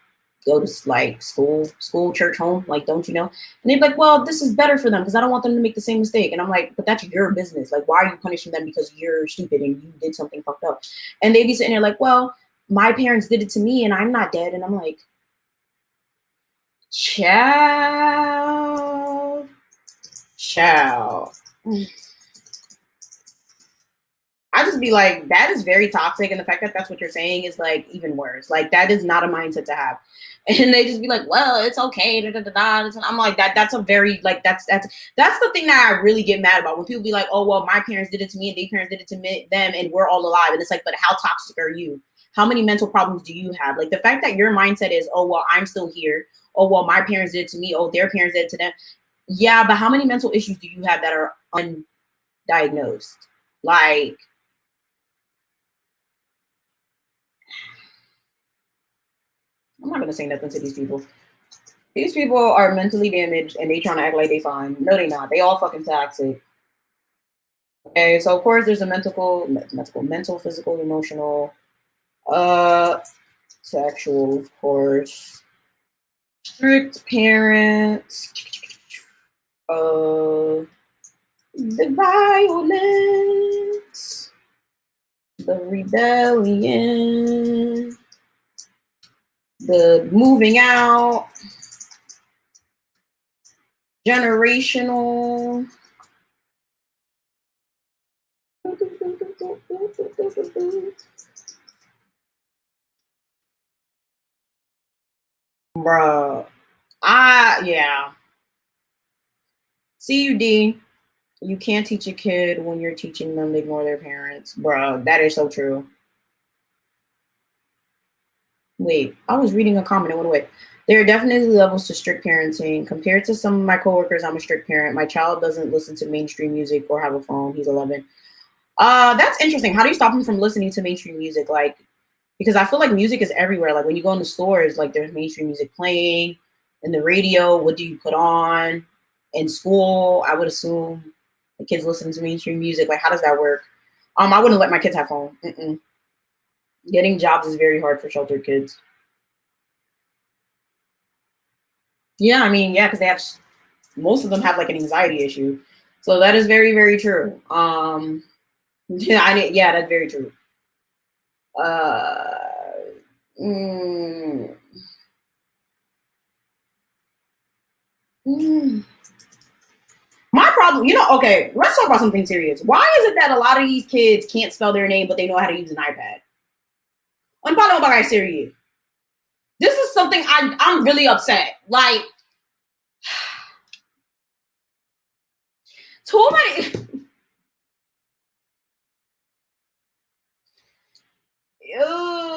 go to like school, church, home? Like, don't you know? And they'd be like, well, this is better for them because I don't want them to make the same mistake. And I'm like, but that's your business. Like, why are you punishing them because you're stupid and you did something fucked up? And they'd be sitting there like, well, my parents did it to me and I'm not dead. And I'm like, child, child. I just be like, that is very toxic. And the fact that that's what you're saying is like even worse. Like, that is not a mindset to have. And they just be like, well, it's okay. Da, da, da, da. I'm like, that's a very, like, that's the thing that I really get mad about when people be like, oh, well, my parents did it to me and their parents did it to them and we're all alive. And it's like, but how toxic are you? How many mental problems do you have? Like, the fact that your mindset is, oh, well, I'm still here. Oh, well, my parents did it to me. Oh, their parents did it to them. Yeah, but how many mental issues do you have that are undiagnosed? Like, I'm not gonna say nothing to these people. These people are mentally damaged and they trying to act like they fine. No, they not. They all fucking toxic. Okay, so of course there's a mental, physical, emotional, uh, sexual, of course. Strict parents, the violence, the rebellion, the moving out, generational. Bruh. Yeah. CUD. You can't teach a kid when you're teaching them to ignore their parents. Bruh, that is so true. Wait, I was reading a comment, it went away. There are definitely levels to strict parenting. Compared to some of my coworkers, I'm a strict parent. My child doesn't listen to mainstream music or have a phone. He's 11. That's interesting. How do you stop him from listening to mainstream music? Like, because I feel like music is everywhere. Like when you go in the stores, like there's mainstream music playing, and the radio. What do you put on? In school, I would assume the kids listen to mainstream music. Like, how does that work? I wouldn't let my kids have phone. Mm-mm. Getting jobs is very hard for sheltered kids. Yeah, I mean, yeah, because they have most of them have like an anxiety issue, so that is very, very true. Yeah, yeah, that's very true. Uh, mm, mm. My problem, okay, let's talk about something serious. Why is it that a lot of these kids can't spell their name, but they know how to use an iPad? I'm talking about serious. This is something I'm really upset. Like, too many. Oh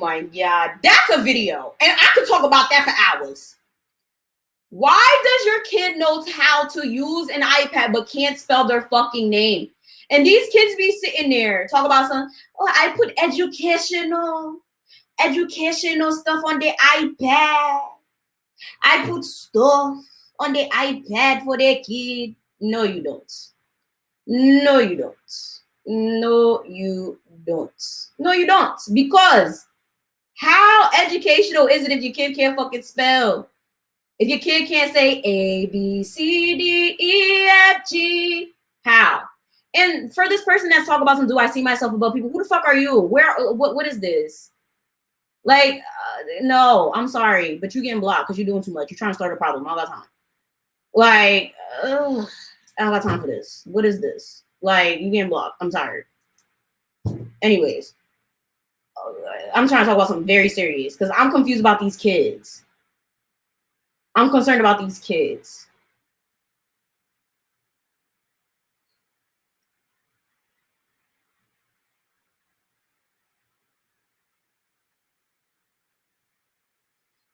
my god, that's a video, and I could talk about that for hours. Why does your kid knows how to use an iPad but can't spell their fucking name? And these kids be sitting there talk about some. Oh, I put educational stuff on the iPad. I put stuff on the iPad for their kid. No, you don't. No, you don't. No, you don't. No, you don't. Because how educational is it if your kid can't fucking spell? If your kid can't say A, B, C, D, E, F, G, how? And for this person that's talking about some, do I see myself above people? Who the fuck are you? Where? What is this? Like, no, I'm sorry, but you getting blocked because you're doing too much. You're trying to start a problem. I don't got time. Like, I don't got time for this. What is this? Like, you getting blocked. I'm tired. Anyways, I'm trying to talk about something very serious because I'm confused about these kids. I'm concerned about these kids.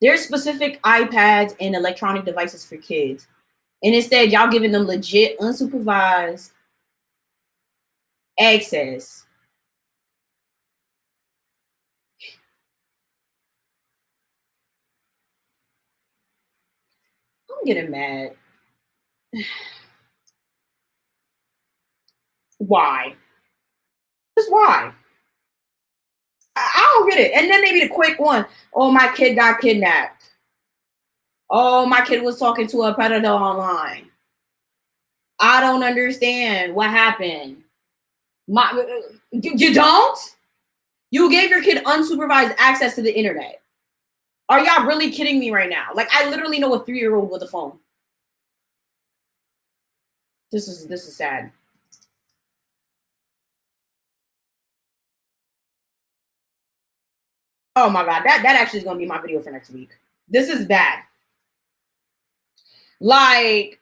There's specific iPads and electronic devices for kids. And instead, y'all giving them legit unsupervised access. I'm getting mad. Why? Just why? I don't get it. And then maybe the quick one. Oh, my kid got kidnapped. Oh, my kid was talking to a predator online. I don't understand what happened. You don't? You gave your kid unsupervised access to the internet. Are y'all really kidding me right now? Like, I literally know a 3-year-old with a phone. This is sad. Oh my god, that actually is gonna be my video for next week. This is bad. Like,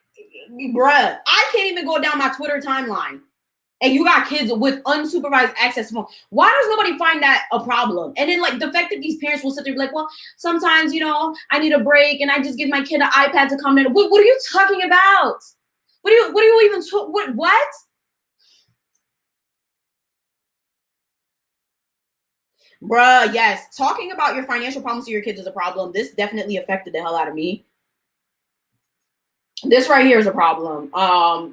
bruh, I can't even go down my Twitter timeline. And you got kids with unsupervised access to phone. Why does nobody find that a problem? And then, like, the fact that these parents will sit there and be like, well, sometimes, I need a break and I just give my kid an iPad to come in. What are you talking about? What do you even what? Bruh, yes. Talking about your financial problems to your kids is a problem. This definitely affected the hell out of me. This right here is a problem.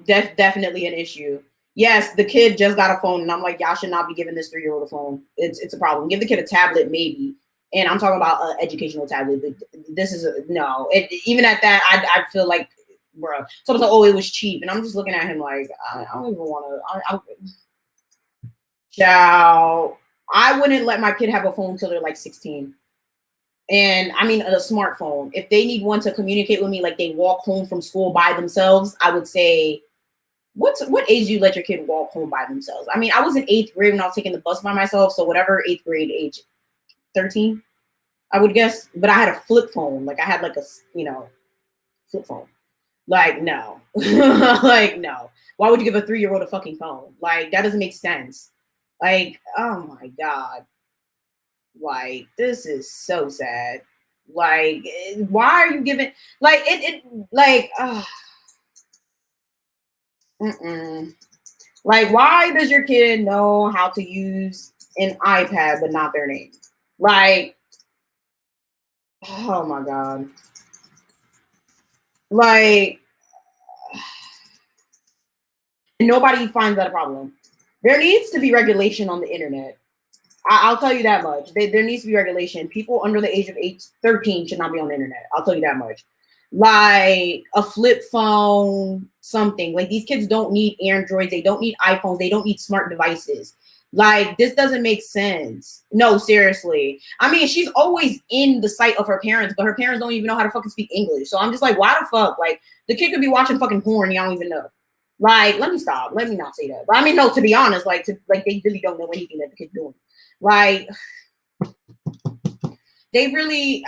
Definitely an issue. Yes, the kid just got a phone, and I'm like, y'all should not be giving this 3-year-old a phone. It's a problem. Give the kid a tablet, maybe. And I'm talking about an educational tablet. But this is no. Even at that, I feel like, bro. Someone's like, oh, it was cheap, and I'm just looking at him like, I don't even want to. Ciao. I wouldn't let my kid have a phone until they're like 16. And I mean, a smartphone. If they need one to communicate with me, like they walk home from school by themselves, I would say, what age do you let your kid walk home by themselves? I mean, I was in 8th grade when I was taking the bus by myself. So whatever 8th grade age, 13, I would guess. But I had a flip phone. Like I had like a, flip phone. Like, no. Like, no. Why would you give a 3-year-old a fucking phone? Like, that doesn't make sense. Like, oh my God. Like, this is so sad. Like, why are you giving, like, like, why does your kid know how to use an iPad but not their name? Like, oh my God. Like, nobody finds that a problem. There needs to be regulation on the internet. I'll tell you that much. There needs to be regulation. People under the age of 13 should not be on the internet. I'll tell you that much. Like a flip phone, something. Like these kids don't need Androids. They don't need iPhones. They don't need smart devices. Like this doesn't make sense. No, seriously. I mean, she's always in the sight of her parents, but her parents don't even know how to fucking speak English. So I'm just like, why the fuck? Like the kid could be watching fucking porn. Y'all don't even know. Like, let me stop. Let me not say that. But I mean, no, to be honest, like they really don't know anything that the kid's doing. Like they really,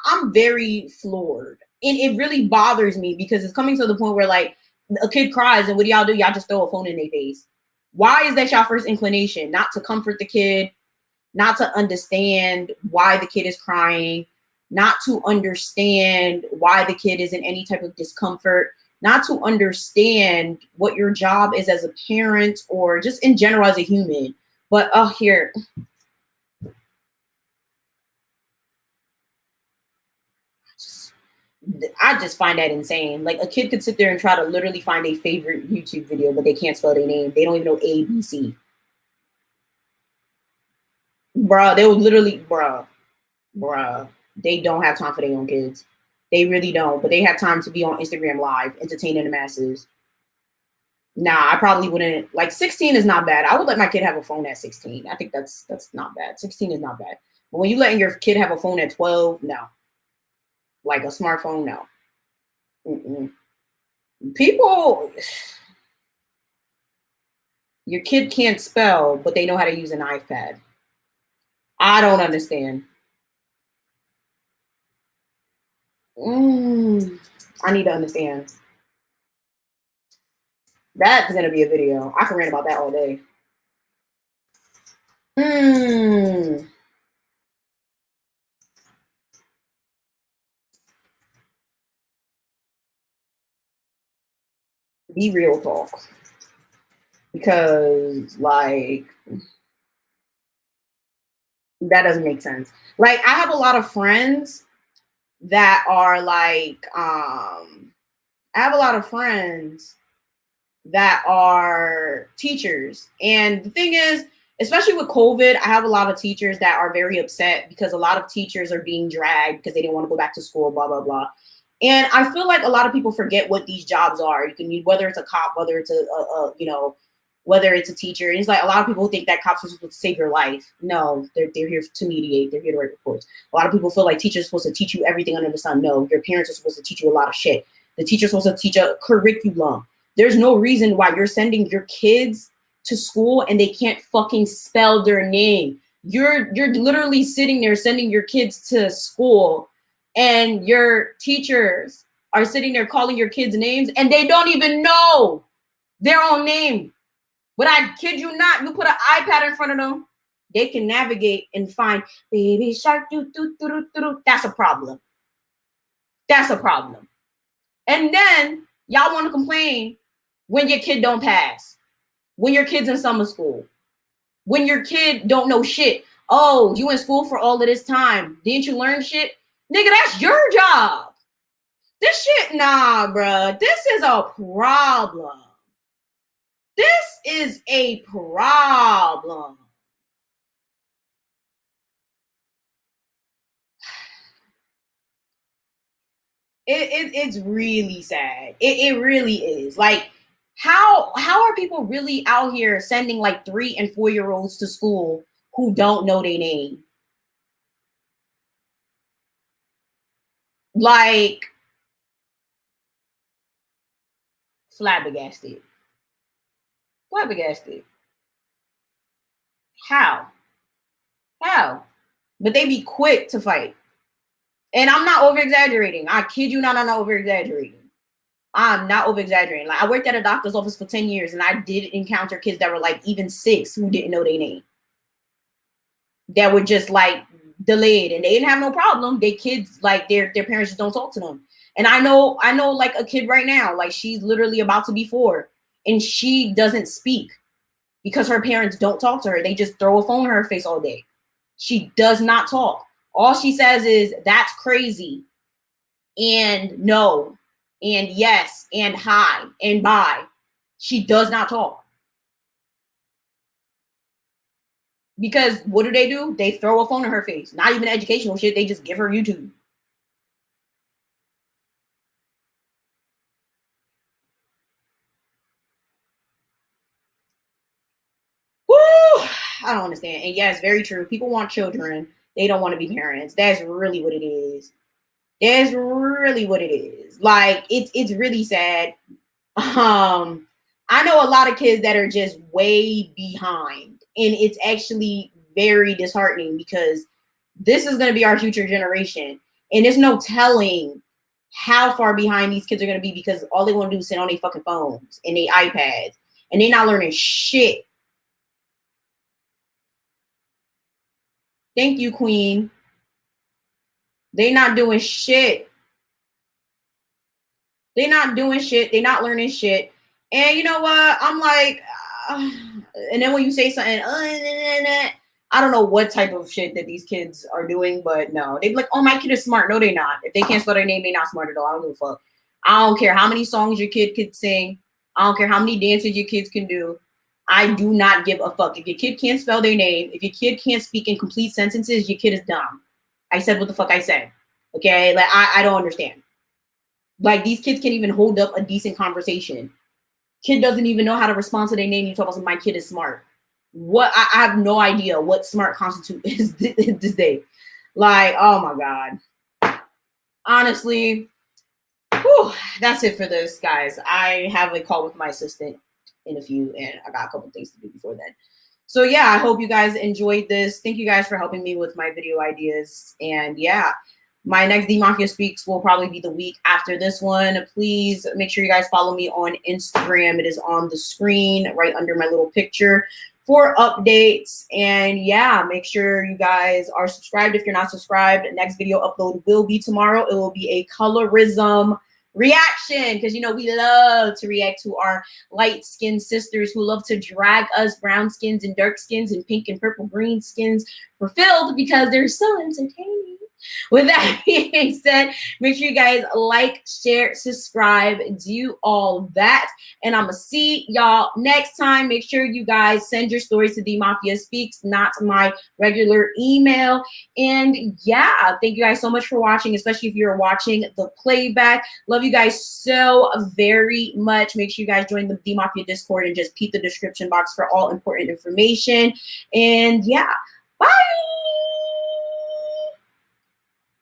I'm very floored. And it really bothers me because it's coming to the point where like a kid cries and what do y'all do? Y'all just throw a phone in their face. Why is that y'all first inclination? Not to comfort the kid, not to understand why the kid is crying, not to understand why the kid is in any type of discomfort, not to understand what your job is as a parent or just in general as a human. But here, I just find that insane. Like a kid could sit there and try to literally find a favorite YouTube video, but they can't spell their name. They don't even know ABC. Bruh, they would literally, bruh. They don't have time for their own kids. They really don't, but they have time to be on Instagram Live, entertaining the masses. Nah, I probably wouldn't. Like 16 is not bad. I would let my kid have a phone at 16. I think that's not bad. 16 is not bad. But when you letting your kid have a phone at 12, no. Like a smartphone, no. Mm-mm. People, your kid can't spell, but they know how to use an iPad. I don't understand. I need to understand. That's gonna be a video. I can rant about that all day. Mm. Be real talk. Because like that doesn't make sense. Like I have a lot of friends that are like I have a lot of friends that are teachers. And the thing is, especially with COVID, I have a lot of teachers that are very upset because a lot of teachers are being dragged because they didn't want to go back to school, blah, blah, blah. And I feel like a lot of people forget what these jobs are. You can, whether it's a cop, whether it's whether it's a teacher. And it's like a lot of people think that cops are supposed to save your life. No, they're here to mediate. They're here to write reports. A lot of people feel like teachers are supposed to teach you everything under the sun. No, your parents are supposed to teach you a lot of shit. The teacher's supposed to teach a curriculum. There's no reason why you're sending your kids to school and they can't fucking spell their name. You're literally sitting there sending your kids to school and your teachers are sitting there calling your kids names and they don't even know their own name. But I kid you not, you put an iPad in front of them, they can navigate and find baby shark, doo, doo, doo, doo, doo. That's a problem. That's a problem. And then y'all want to complain when your kid don't pass, when your kid's in summer school, when your kid don't know shit. Oh, you in school for all of this time. Didn't you learn shit? Nigga, that's your job. This shit, nah, bruh. This is a problem. This is a problem. It's really sad. It really is. Like, how are people really out here sending like 3 and 4 year olds to school who don't know their name? Like, flabbergasted. Flabbergasted. How? How? But they be quick to fight. And I'm not over exaggerating. I kid you not, I'm not over exaggerating. I'm not over exaggerating. Like, I worked at a doctor's office for 10 years and I did encounter kids that were like even 6 who didn't know their name. That were just like delayed and they didn't have no problem. They kids, like their parents just don't talk to them. And I know like a kid right now, like she's literally about to be 4 and she doesn't speak because her parents don't talk to her. They just throw a phone in her face all day. She does not talk. All she says is that's crazy and no and yes and hi and bye. She does not talk. Because what do? They throw a phone in her face. Not even educational shit. They just give her YouTube. Woo! I don't understand. And yes, very true. People want children. They don't want to be parents. That's really what it is. That's really what it is. Like it's really sad. I know a lot of kids that are just way behind, and it's actually very disheartening because this is going to be our future generation, and there's no telling how far behind these kids are going to be because all they want to do is sit on their fucking phones and their iPads, and they're not learning shit. Thank you, Queen. They're not doing shit. They're not doing shit. They're not learning shit. And you know what? I'm like, and then when you say something, I don't know what type of shit that these kids are doing, but no, they be like, oh, my kid is smart. No, they're not. If they can't spell their name, they're not smart at all. I don't give a fuck. I don't care how many songs your kid could sing. I don't care how many dances your kids can do. I do not give a fuck. If your kid can't spell their name, if your kid can't speak in complete sentences, your kid is dumb. I said what the fuck I said. Okay, like I don't understand. Like these kids can't even hold up a decent conversation. Kid doesn't even know how to respond to their name. You talk about my kid is smart. What I have no idea what smart constitute is this day. Like, oh my God. Honestly, whew, that's it for this, guys. I have a call with my assistant in a few, and I got a couple things to do before then. So yeah, I hope you guys enjoyed this. Thank you guys for helping me with my video ideas. And yeah, my next D Mafia Speaks will probably be the week after this one. Please make sure you guys follow me on Instagram. It is on the screen right under my little picture for updates. And yeah, make sure you guys are subscribed if you're not subscribed. Next video upload will be tomorrow. It will be a colorism reaction, because you know we love to react to our light-skinned sisters who love to drag us brown skins and dark skins and pink and purple green skins for filled because they're so entertaining. With that being said, make sure you guys like, share, subscribe, do all that. And I'm going to see y'all next time. Make sure you guys send your stories to D Mafia Speaks, not my regular email. And yeah, thank you guys so much for watching, especially if you're watching the playback. Love you guys so very much. Make sure you guys join the D Mafia Discord and just peep the description box for all important information. And yeah, bye.